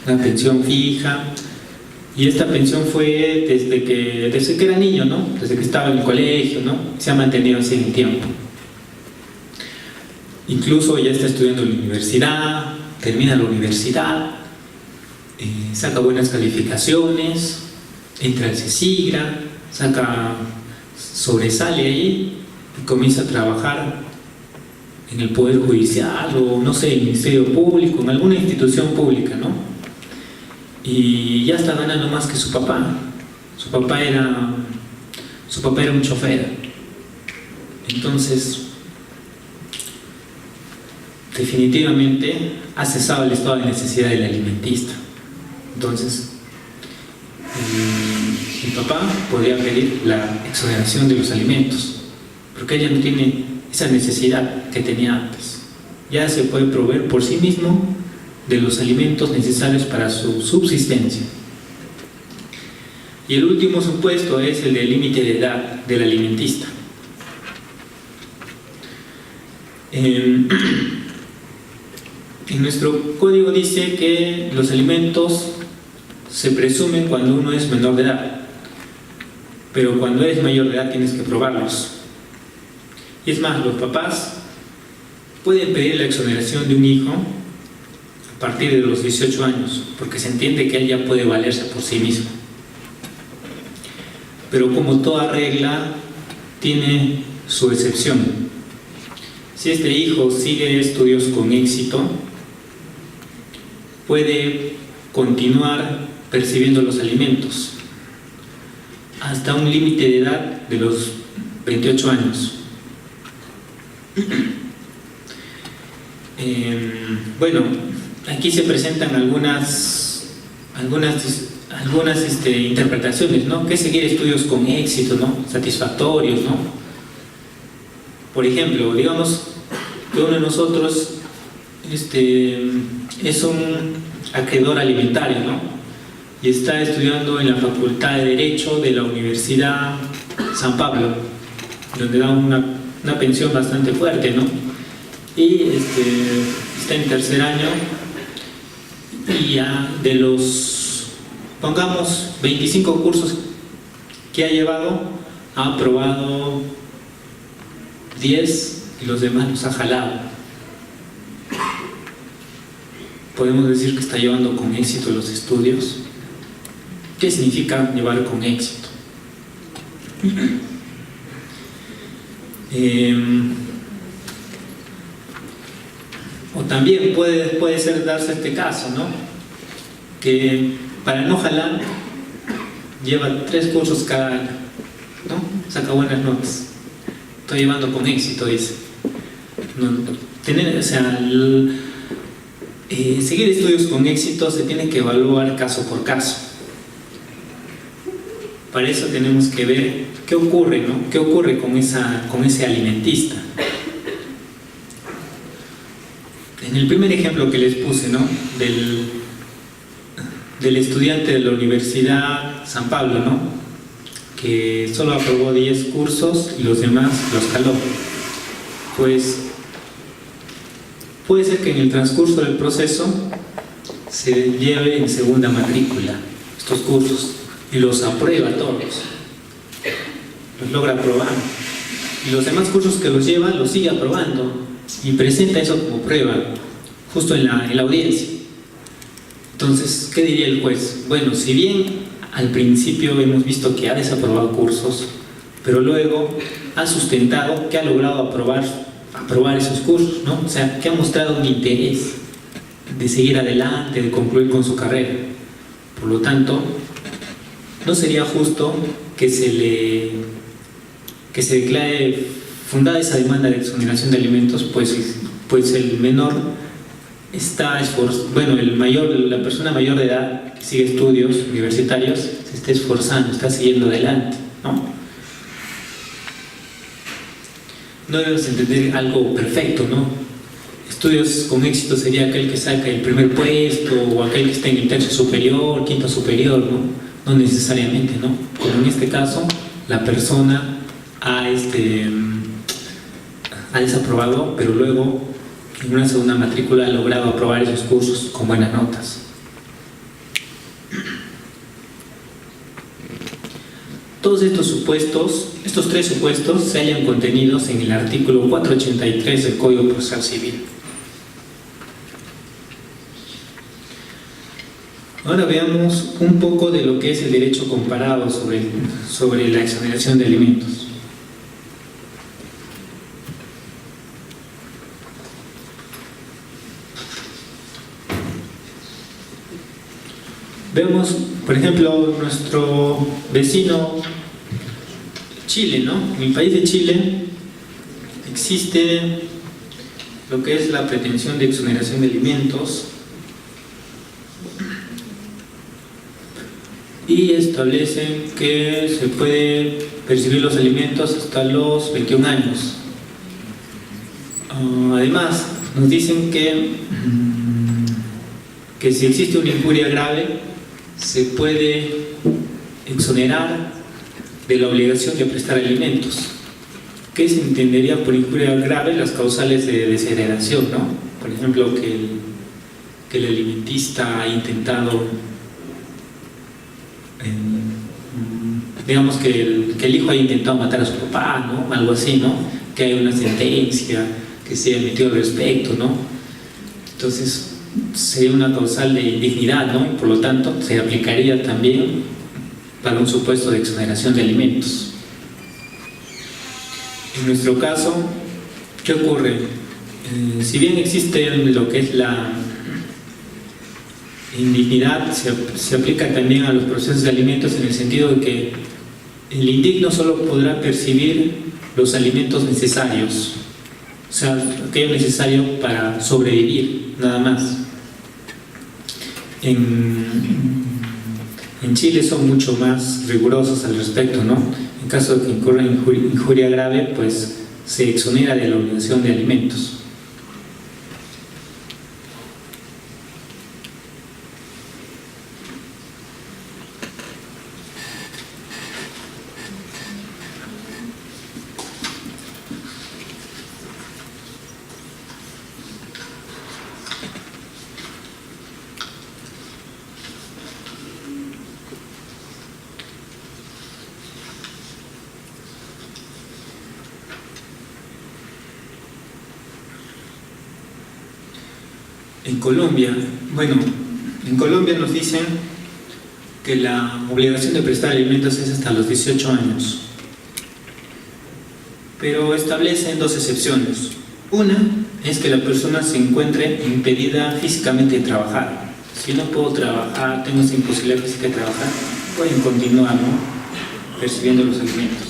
Una pensión fija, y esta pensión fue desde que era niño, ¿no? Desde que estaba en el colegio, ¿no? Se ha mantenido así en el tiempo. Incluso ya está estudiando en la universidad, termina la universidad, saca buenas calificaciones, entra al CECIGRA, sobresale ahí y comienza a trabajar en el Poder Judicial o no sé, en el Ministerio Público, en alguna institución pública, ¿no? Y ya está ganando más que su papá. Su papá era un chofer. Entonces, definitivamente ha cesado el estado de necesidad del alimentista. Entonces, el papá podría pedir la exoneración de los alimentos, porque ella no tiene esa necesidad que tenía antes. Ya se puede proveer por sí mismo de los alimentos necesarios para su subsistencia. Y el último supuesto es el del límite de edad del alimentista. En nuestro código dice que los alimentos se presumen cuando uno es menor de edad, pero cuando eres mayor de edad tienes que probarlos. Y es más, los papás pueden pedir la exoneración de un hijo a partir de los 18 años, porque se entiende que él ya puede valerse por sí mismo. Pero como toda regla, tiene su excepción. Si este hijo sigue estudios con éxito, puede continuar percibiendo los alimentos hasta un límite de edad de los 28 años. Bueno, aquí se presentan algunas interpretaciones, ¿no? Que seguir estudios con éxito, ¿no? Satisfactorios, ¿no? Por ejemplo, digamos que uno de nosotros es un acreedor alimentario, ¿no? Y está estudiando en la Facultad de Derecho de la Universidad San Pablo, donde da una pensión bastante fuerte, ¿no? Y está en tercer año y ya de los, pongamos, 25 cursos que ha llevado, ha aprobado 10 y los demás los ha jalado. Podemos decir que está llevando con éxito los estudios. ¿Qué significa llevar con éxito? O también puede ser darse este caso, ¿no? Que para no jalar lleva 3 cursos cada año, ¿no? Saca buenas notas. Estoy llevando con éxito, dice. Seguir estudios con éxito se tiene que evaluar caso por caso. Para eso tenemos que ver qué ocurre, ¿no? ¿Qué ocurre con ese alimentista? En el primer ejemplo que les puse, ¿no? Del estudiante de la Universidad San Pablo, ¿no? Que solo aprobó 10 cursos y los demás los jaló. Pues puede ser que en el transcurso del proceso se lleve en segunda matrícula estos cursos y los aprueba todos, los logra aprobar, y los demás cursos que los lleva los sigue aprobando y presenta eso como prueba justo en la audiencia. Entonces, ¿qué diría el juez? Bueno, si bien al principio hemos visto que ha desaprobado cursos, pero luego ha sustentado que ha logrado aprobar esos cursos, ¿no? O sea, que ha mostrado un interés de seguir adelante, de concluir con su carrera. Por lo tanto, no sería justo que se declare fundada esa demanda de exoneración de alimentos, pues el menor está la persona mayor de edad que sigue estudios universitarios se está esforzando, está siguiendo adelante, ¿no? No debemos entender algo perfecto, ¿no? Estudios con éxito sería aquel que saca el primer puesto o aquel que está en el tercio superior, quinto superior, ¿no? No necesariamente, ¿no? Como en este caso, la persona ha desaprobado, pero luego en una segunda matrícula ha logrado aprobar esos cursos con buenas notas. Todos estos tres supuestos se hallan contenidos en el artículo 483 del Código Procesal Civil. Ahora veamos un poco de lo que es el derecho comparado sobre la exoneración de alimentos. Vemos, por ejemplo, nuestro vecino Chile, ¿no? En el país de Chile existe lo que es la pretensión de exoneración de alimentos y establecen que se puede percibir los alimentos hasta los 21 años. Además, nos dicen que si existe una injuria grave, se puede exonerar de la obligación de prestar alimentos. ¿Qué se entendería por injuria grave? Las causales de desheredación, ¿no? Por ejemplo, que el alimentista ha intentado, digamos que el hijo ha intentado matar a su papá, ¿no? Algo así, ¿no? Que hay una sentencia que se ha emitido al respecto, ¿no? Entonces, sería una causal de indignidad, ¿no? Y por lo tanto se aplicaría también para un supuesto de exoneración de alimentos. En nuestro caso, ¿qué ocurre? Si bien existe lo que es la indignidad, se aplica también a los procesos de alimentos en el sentido de que el indigno solo podrá percibir los alimentos necesarios, o sea, aquello necesario para sobrevivir, nada más. En Chile son mucho más rigurosos al respecto, ¿no? En caso de que incurra en injuria grave, pues se exonera de la obligación de alimentos. En Colombia nos dicen que la obligación de prestar alimentos es hasta los 18 años, pero establecen dos excepciones. Una es que la persona se encuentre impedida físicamente de trabajar. Si no puedo trabajar, tengo esa imposibilidad física de trabajar, pueden continuar, ¿no?, percibiendo los alimentos.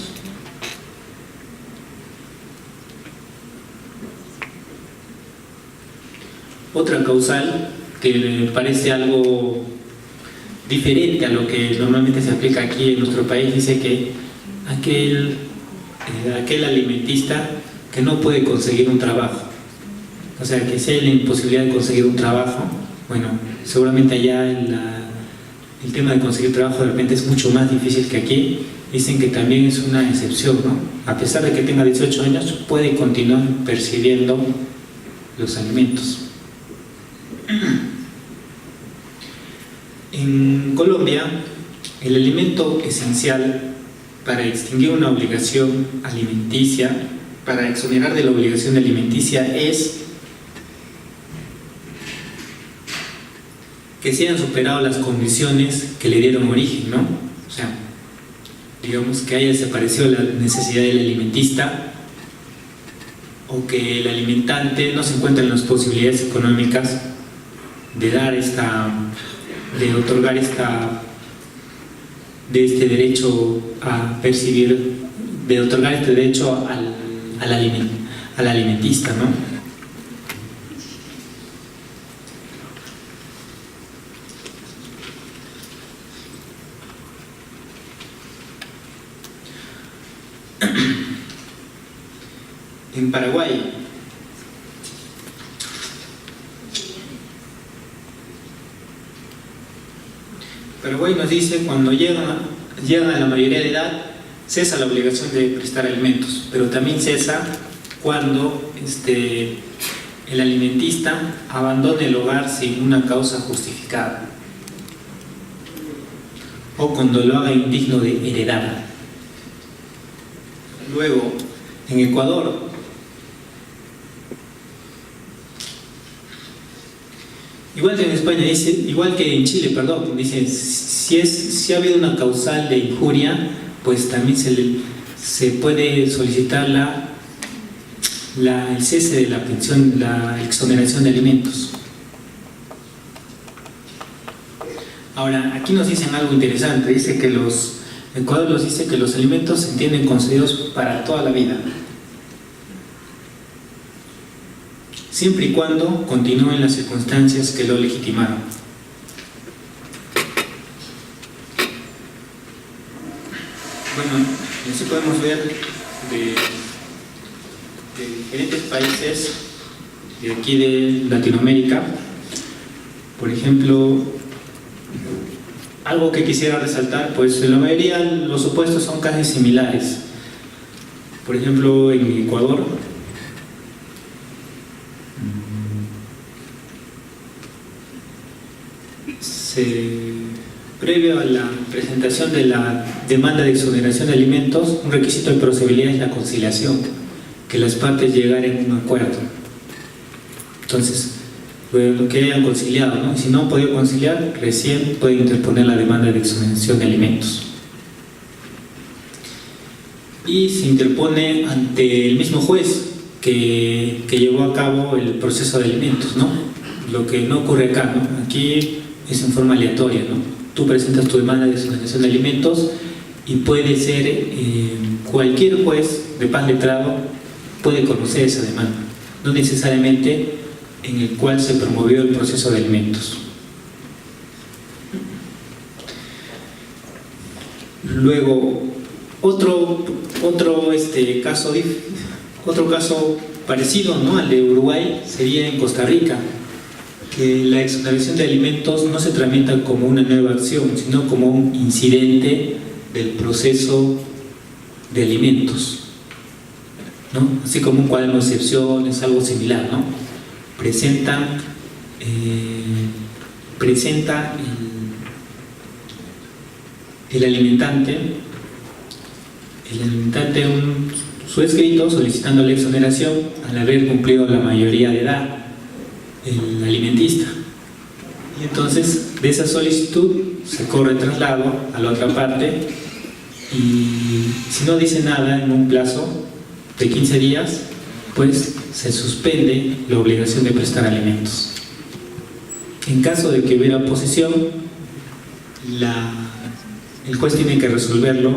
Otra causal que me parece algo diferente a lo que normalmente se aplica aquí en nuestro país, dice que aquel alimentista que no puede conseguir un trabajo, o sea, que si hay la imposibilidad de conseguir un trabajo, bueno, seguramente allá el tema de conseguir trabajo de repente es mucho más difícil que aquí. Dicen que también es una excepción, ¿no? A pesar de que tenga 18 años, puede continuar percibiendo los alimentos. En Colombia, el alimento esencial para extinguir una obligación alimenticia, para exonerar de la obligación alimenticia, es que se hayan superado las condiciones que le dieron origen, ¿no? O sea, digamos que haya desaparecido la necesidad del alimentista, o que el alimentante no se encuentre en las posibilidades económicas de dar de otorgar este derecho a percibir, de otorgar este derecho al alimentista, ¿no? En Paraguay, nos dice: cuando llegan a la mayoría de edad, cesa la obligación de prestar alimentos, pero también cesa cuando el alimentista abandone el hogar sin una causa justificada, o cuando lo haga indigno de heredar. Luego, en Ecuador, igual que en España, dice, igual que en Chile, perdón, dice: si ha habido una causal de injuria, pues también se puede solicitar el cese de la pensión, la exoneración de alimentos. Ahora, aquí nos dicen algo interesante. Dice que Ecuador nos dice que los alimentos se entienden concedidos para toda la vida, siempre y cuando continúen las circunstancias que lo legitimaron. Bueno, así podemos ver de diferentes países de aquí de Latinoamérica. Por ejemplo, algo que quisiera resaltar, pues en la mayoría los supuestos son casi similares. Por ejemplo, en Ecuador, previo a la presentación de la demanda de exoneración de alimentos, un requisito de procedibilidad es la conciliación, que las partes llegaren a un acuerdo. Entonces, lo que hayan conciliado, ¿no? Si no han podido conciliar, recién pueden interponer la demanda de exoneración de alimentos. Y se interpone ante el mismo juez que llevó a cabo el proceso de alimentos, ¿no? Lo que no ocurre acá, ¿no? Aquí es en forma aleatoria, ¿no? Tú presentas tu demanda de exoneración de alimentos y puede ser cualquier juez de paz letrado puede conocer esa demanda, no necesariamente en el cual se promovió el proceso de alimentos. Luego, otro caso parecido, ¿no?, al de Uruguay sería en Costa Rica, que la exoneración de alimentos no se tramita como una nueva acción, sino como un incidente del proceso de alimentos, ¿no? Así como un cuaderno de excepciones, algo similar, ¿no? Presenta el alimentante su escrito solicitando la exoneración al haber cumplido la mayoría de edad, el alimentista, y entonces de esa solicitud se corre traslado a la otra parte, y si no dice nada en un plazo de 15 días, pues se suspende la obligación de prestar alimentos. En caso de que hubiera oposición, el juez tiene que resolverlo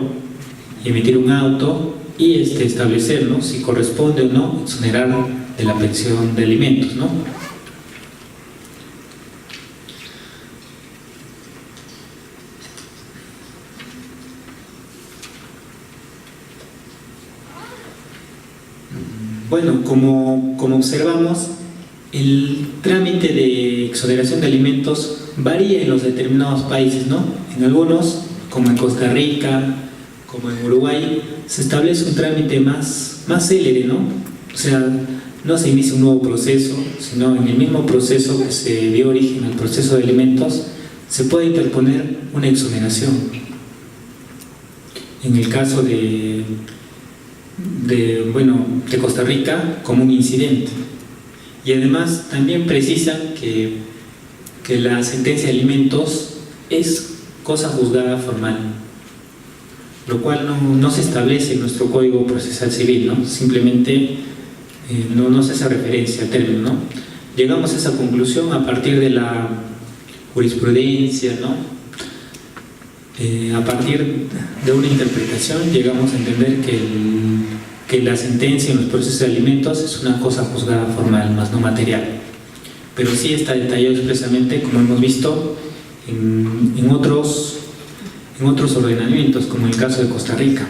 y emitir un auto y establecer, ¿no?, si corresponde o no exonerar de la pensión de alimentos, ¿no? Bueno, como observamos, el trámite de exoneración de alimentos varía en los determinados países, ¿no? En algunos, como en Costa Rica, como en Uruguay, se establece un trámite más célere, ¿no?, O sea, no se inicia un nuevo proceso, sino en el mismo proceso que se dio origen al proceso de alimentos, se puede interponer una exoneración. En el caso de Costa Rica, como un incidente. Y además también precisan que la sentencia de alimentos es cosa juzgada formal, lo cual no se establece en nuestro Código Procesal Civil, ¿no? Simplemente no se hace referencia al término, ¿no? Llegamos a esa conclusión a partir de la jurisprudencia, ¿no? A partir de una interpretación llegamos a entender que la sentencia en los procesos de alimentos es una cosa juzgada formal, más no material. Pero sí está detallado expresamente, como hemos visto, en otros ordenamientos, como en el caso de Costa Rica.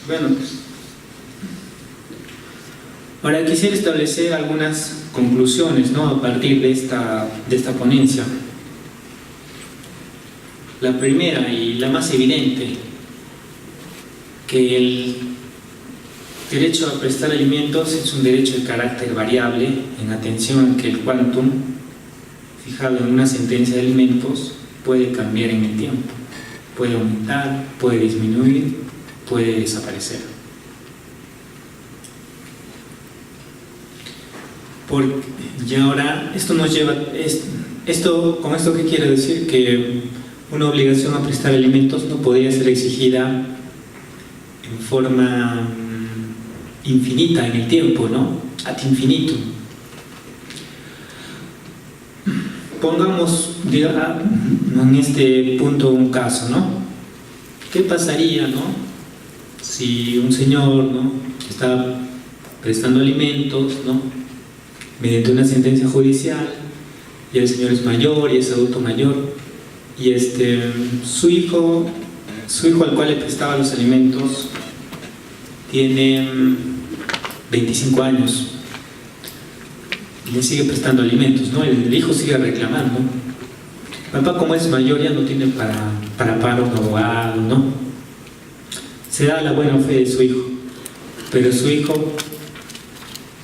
Bueno, ahora quisiera establecer algunas conclusiones, ¿no?, a partir de esta ponencia. La primera y la más evidente, que el derecho a prestar alimentos es un derecho de carácter variable, en atención a que el quantum fijado en una sentencia de alimentos puede cambiar en el tiempo, puede aumentar, puede disminuir, puede desaparecer. Y ahora, esto nos lleva, ¿con esto qué quiere decir? Que una obligación a prestar alimentos no podría ser exigida en forma infinita en el tiempo, ¿no? Ad infinitum. Pongamos, en este punto, un caso, ¿no? ¿Qué pasaría, ¿no?, si un señor, ¿no?, está prestando alimentos, ¿no?, mediante una sentencia judicial, y el señor es mayor y es adulto mayor, y su hijo al cual le prestaba los alimentos tiene 25 años y le sigue prestando alimentos, ¿no? El hijo sigue reclamando. Papá, como es mayor, ya no tiene para pagar un abogado, ¿no? Se da la buena fe de su hijo, pero su hijo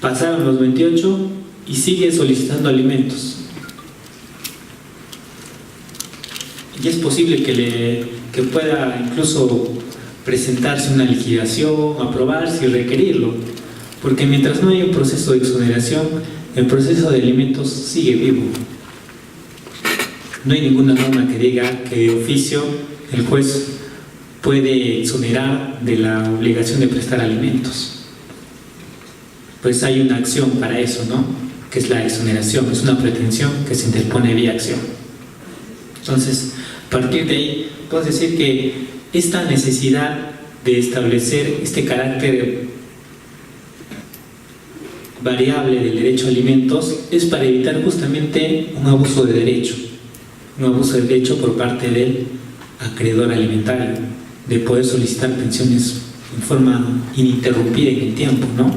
pasaron los 28 y sigue solicitando alimentos. Y es posible que pueda incluso presentarse una liquidación, aprobarse y requerirlo, porque mientras no haya un proceso de exoneración, el proceso de alimentos sigue vivo. No hay ninguna norma que diga que de oficio el juez puede exonerar de la obligación de prestar alimentos. Pues hay una acción para eso, ¿no?, que es la exoneración, es una pretensión que se interpone vía acción. Entonces, a partir de ahí, podemos decir que esta necesidad de establecer este carácter variable del derecho a alimentos es para evitar justamente un abuso de derecho por parte del acreedor alimentario, de poder solicitar pensiones en forma ininterrumpida en el tiempo, ¿no?,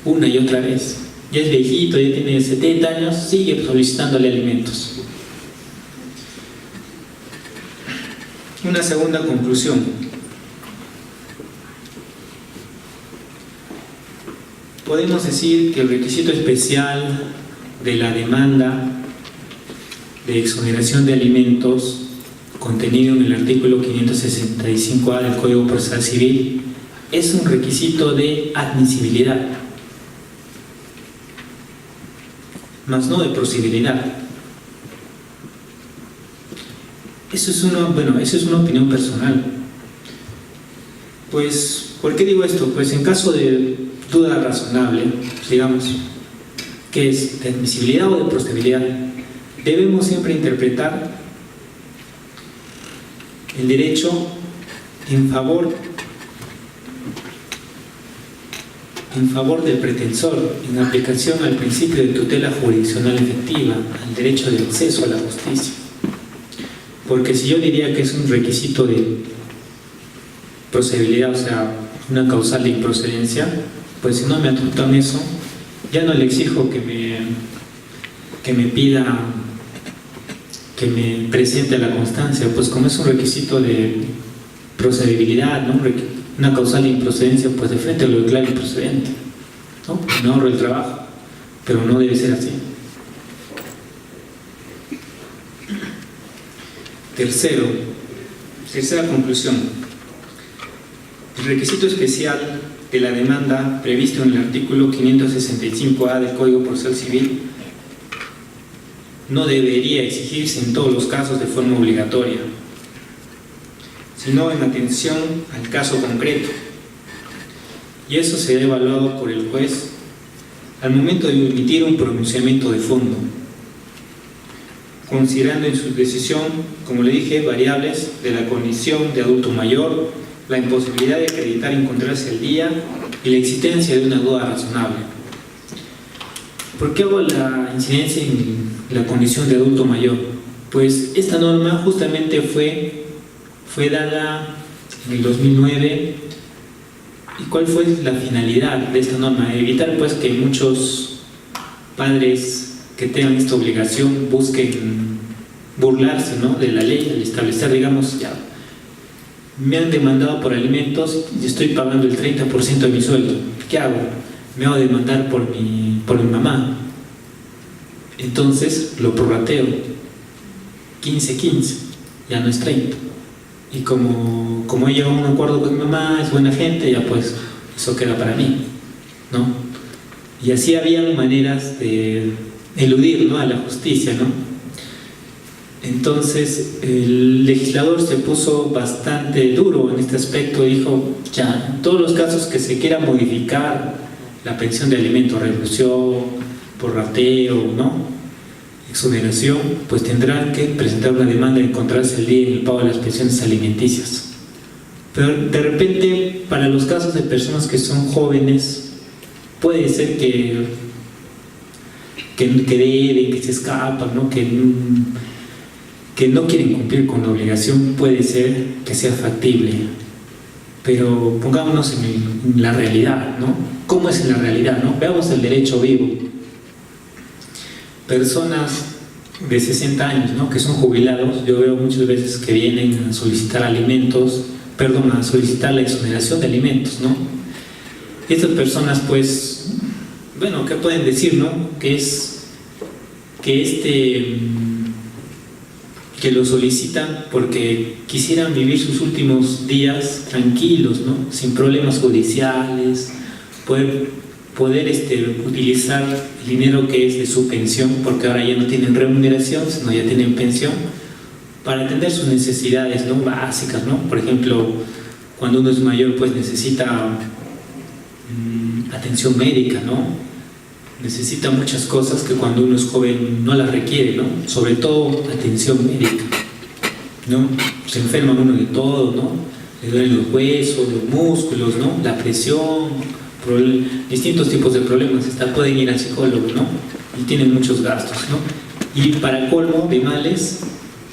una y otra vez. Ya es viejito, ya tiene 70 años, sigue solicitándole alimentos. Una segunda conclusión. Podemos decir que el requisito especial de la demanda de exoneración de alimentos contenido en el artículo 565A del Código Procesal Civil es un requisito de admisibilidad, más no de posibilidad. Eso es una opinión personal. Pues, ¿por qué digo esto? Pues en caso de duda razonable, digamos, que es de admisibilidad o de procedibilidad, debemos siempre interpretar el derecho en favor del pretensor, en aplicación al principio de tutela jurisdiccional efectiva, al derecho de acceso a la justicia. Porque si yo diría que es un requisito de procedibilidad, o sea, una causal de improcedencia, pues si no me adjuntan eso, ya no le exijo que me pida que me presente la constancia, pues como es un requisito de procedibilidad, ¿no? Una causal de improcedencia, pues de frente lo declaro improcedente, ¿no? Me ahorro el trabajo, pero no debe ser así. Tercera conclusión. El requisito especial de la demanda previsto en el artículo 565A del Código Procesal Civil no debería exigirse en todos los casos de forma obligatoria, sino en atención al caso concreto. Y eso será evaluado por el juez al momento de emitir un pronunciamiento de fondo, considerando en su decisión, como le dije, variables de la condición de adulto mayor, la imposibilidad de acreditar encontrarse al día y la existencia de una duda razonable. ¿Por qué hago la incidencia en la condición de adulto mayor? Pues esta norma justamente fue dada en el 2009. ¿Y cuál fue la finalidad de esta norma? Evitar pues que muchos padres que tengan esta obligación busquen burlarse, ¿no?, de la ley al establecer, digamos, ya me han demandado por alimentos y estoy pagando el 30% de mi sueldo. ¿Qué hago? Me hago demandar por mi mamá. Entonces lo prorrateo. 15-15, ya no es 30. Y como he llegado a un acuerdo con mi mamá, es buena gente, ya pues eso queda para mí, ¿no? Y así habían maneras de eludir, ¿no?, a la justicia, ¿no? Entonces el legislador se puso bastante duro en este aspecto. Dijo, ya, en todos los casos que se quiera modificar la pensión de alimento, reducción, prorrateo, ¿no?, exoneración, pues tendrán que presentar una demanda de encontrarse al día en el pago de las pensiones alimenticias. Pero de repente, para los casos de personas que son jóvenes, puede ser que deben, que se escapan, ¿no?, que no quieren cumplir con la obligación. Puede ser que sea factible, pero pongámonos en la realidad, ¿no? ¿Cómo es en la realidad, no? Veamos el derecho vivo. Personas de 60 años, ¿no?, que son jubilados, yo veo muchas veces que vienen a solicitar a solicitar la exoneración de alimentos, ¿no? Estas personas, pues, bueno, ¿qué pueden decir, no? Que lo solicitan porque quisieran vivir sus últimos días tranquilos, ¿no?, sin problemas judiciales, poder utilizar el dinero que es de su pensión, porque ahora ya no tienen remuneración, sino ya tienen pensión, para atender sus necesidades, ¿no?, básicas, ¿no? Por ejemplo, cuando uno es mayor, pues necesita atención médica, ¿no? Necesita muchas cosas que cuando uno es joven no las requiere, ¿no? Sobre todo atención médica, ¿no? Se enferma uno de todo, ¿no? Le duelen los huesos, los músculos, ¿no?, la presión, distintos tipos de problemas. Pueden ir al psicólogo, ¿no?, y tienen muchos gastos, ¿no? Y para colmo de males,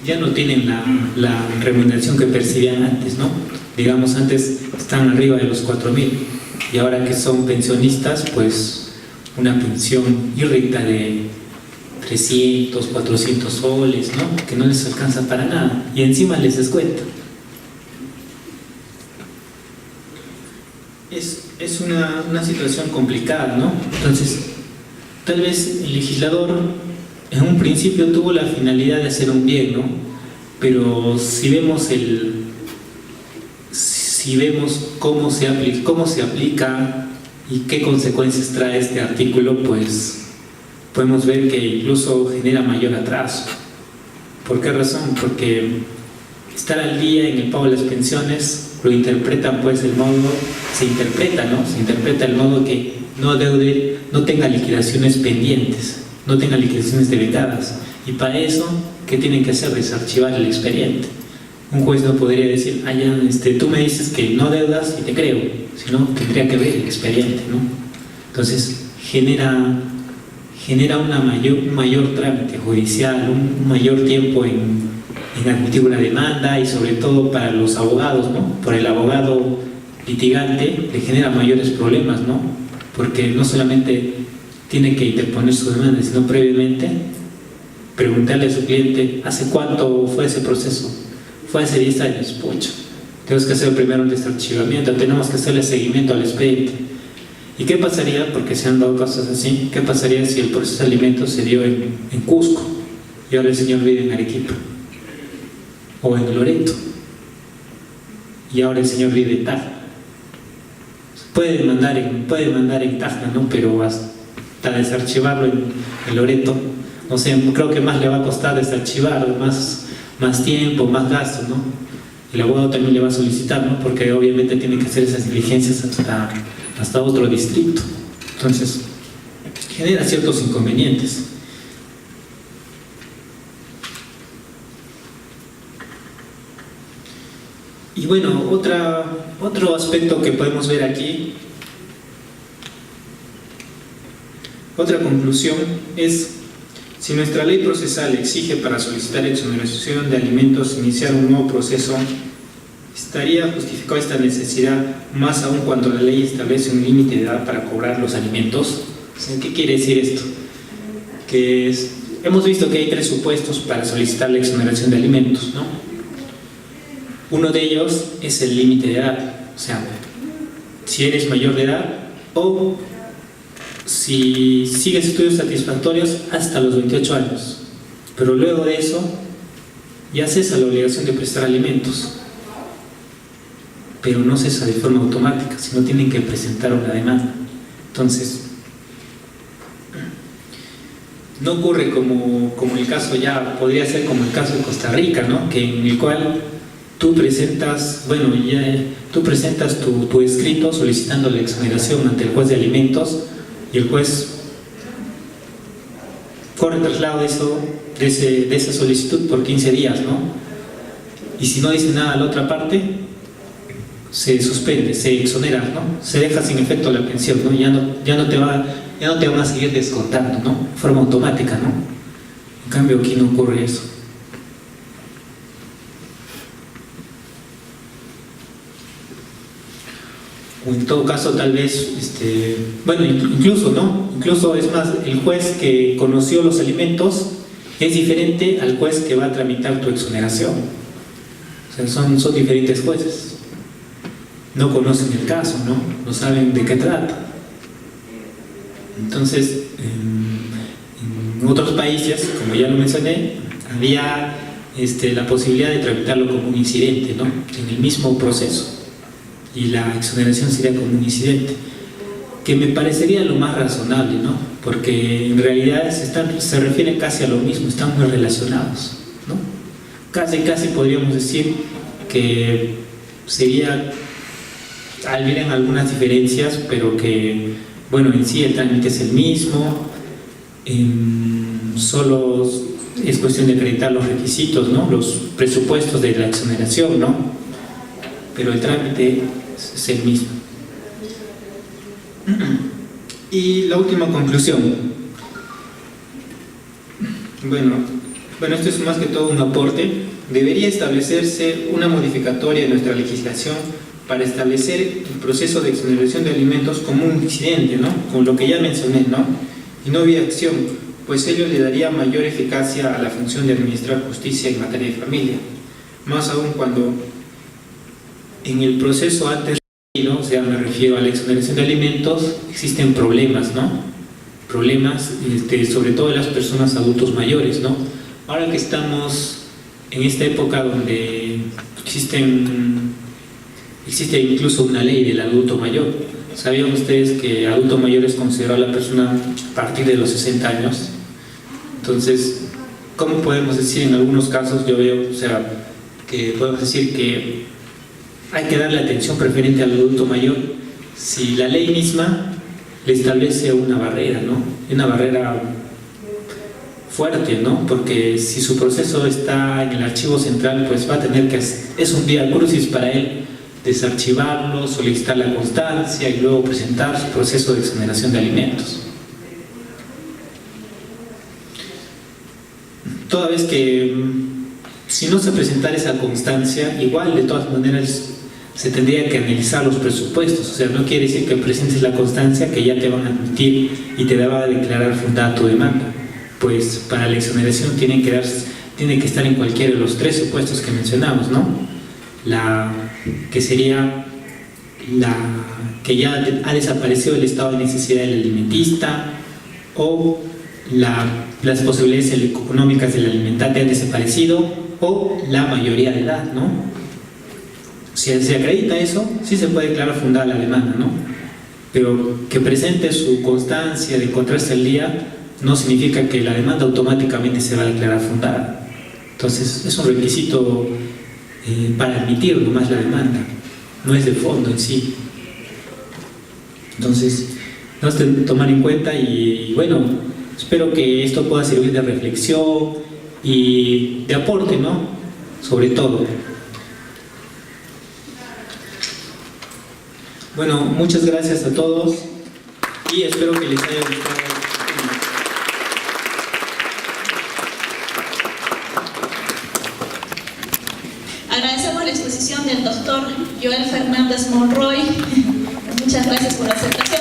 ya no tienen la remuneración que percibían antes, ¿no? Digamos, antes están arriba de los 4.000 y ahora que son pensionistas, pues una pensión irrecta de 300, 400 soles, ¿no?, que no les alcanza para nada y encima les descuenta. Es una situación complicada, ¿no? Entonces, tal vez el legislador en un principio tuvo la finalidad de hacer un bien, ¿no? Pero si vemos cómo se aplica y qué consecuencias trae este artículo, pues podemos ver que incluso genera mayor atraso. ¿Por qué razón? Porque estar al día en el pago de las pensiones lo interpretan, pues se interpreta el modo que no tenga liquidaciones pendientes, no tenga liquidaciones debitadas, y para eso, ¿qué tienen que hacer? Desarchivar el expediente. Un juez no podría decir, tú me dices que no deudas y te creo, sino tendría que ver el expediente, ¿no? Entonces genera un mayor trámite judicial, un mayor tiempo en admitir una demanda, y sobre todo para los abogados, ¿no? Por el abogado litigante le genera mayores problemas, ¿no? Porque no solamente tiene que interponer su demanda, sino previamente preguntarle a su cliente, ¿hace cuánto fue ese proceso? Fue hace 10 años, pucha. Tenemos que hacer primero un desarchivamiento, tenemos que hacerle seguimiento al expediente. ¿Y qué pasaría, porque se han dado casos así, qué pasaría si el proceso de alimentos se dio en Cusco y ahora el señor vive en Arequipa? O en Loreto y ahora el señor vive en Tacna. Puede demandar en Tacna, ¿no? Pero hasta desarchivarlo en Loreto, no sé, creo que más le va a costar desarchivarlo, más tiempo, más gastos, ¿no? El abogado también le va a solicitar, ¿no? Porque obviamente tiene que hacer esas diligencias hasta otro distrito. Entonces, genera ciertos inconvenientes. Y bueno, otro aspecto que podemos ver aquí, otra conclusión es: si nuestra ley procesal exige para solicitar exoneración de alimentos iniciar un nuevo proceso, ¿estaría justificada esta necesidad, más aún cuando la ley establece un límite de edad para cobrar los alimentos? ¿Qué quiere decir esto? Hemos visto que hay 3 supuestos para solicitar la exoneración de alimentos, ¿no? Uno de ellos es el límite de edad, o sea, si eres mayor de edad o si sigues estudios satisfactorios hasta los 28 años, pero luego de eso ya cesa la obligación de prestar alimentos, pero no cesa de forma automática, sino tienen que presentar una demanda. Entonces, no ocurre como el caso, ya podría ser como el caso de Costa Rica, ¿no? Que en el cual tú presentas, tu escrito solicitando la exoneración ante el juez de alimentos y el juez corre traslado de esa solicitud por 15 días, ¿no? Y si no dice nada a la otra parte, se suspende, se exonera, ¿no? Se deja sin efecto la pensión, ¿no? Ya no te van a seguir descontando, ¿no? De forma automática, ¿no? En cambio aquí no ocurre eso. O en todo caso tal vez, incluso es más, el juez que conoció los alimentos es diferente al juez que va a tramitar tu exoneración. O sea, son diferentes jueces. No conocen el caso, no saben de qué trata. Entonces, en otros países, como ya lo mencioné, había la posibilidad de tramitarlo como un incidente, ¿no? En el mismo proceso. Y la exoneración sería como un incidente, que me parecería lo más razonable, ¿no? Porque en realidad se refieren casi a lo mismo, están muy relacionados, ¿no? Casi podríamos decir que habrían algunas diferencias, pero que, bueno, en sí el trámite es el mismo, solo es cuestión de acreditar los requisitos, ¿no? Los presupuestos de la exoneración, ¿no? Pero el trámite es el mismo. Y la última conclusión. Bueno, esto es más que todo un aporte. Debería establecerse una modificatoria de nuestra legislación para establecer el proceso de exoneración de alimentos como un incidente, ¿no? Con lo que ya mencioné, ¿no? Y no vía acción, pues ello le daría mayor eficacia a la función de administrar justicia en materia de familia. Más aún cuando en el proceso antes, ¿no? O sea, me refiero a la exoneración de alimentos, existen problemas, ¿no? Problemas, sobre todo de las personas adultos mayores, ¿no? Ahora que estamos en esta época donde existe incluso una ley del adulto mayor. ¿Sabían ustedes que adulto mayor es considerado la persona a partir de los 60 años? Entonces, ¿cómo podemos decir en algunos casos? Yo veo, o sea, que podemos decir que hay que darle atención preferente al adulto mayor si la ley misma le establece una barrera, ¿no? Una barrera fuerte, ¿no? Porque si su proceso está en el archivo central, pues va a tener que, es un vía crucis para él, desarchivarlo, solicitar la constancia y luego presentar su proceso de exoneración de alimentos. Toda vez que si no se presentara esa constancia, igual de todas maneras se tendría que analizar los presupuestos. O sea, no quiere decir que presentes la constancia que ya te van a admitir y te va a declarar fundada tu demanda. pues para la exoneración tiene que estar en cualquiera de los 3 supuestos que mencionamos, ¿no? Que sería que ya ha desaparecido el estado de necesidad del alimentista, o las posibilidades económicas del alimentante han desaparecido, o la mayoría de edad, ¿no? Si se acredita eso, sí se puede declarar fundada la demanda, ¿no? Pero que presente su constancia de encontrarse al día no significa que la demanda automáticamente se va a declarar fundada. Entonces es un requisito para admitir nomás la demanda, no es de fondo en sí. Entonces, no es de tomar en cuenta y bueno, espero que esto pueda servir de reflexión y de aporte, ¿no? Sobre todo. Bueno, muchas gracias a todos y espero que les haya gustado. Agradecemos la exposición del doctor Joel Fernández Monroy. Muchas gracias por la aceptación.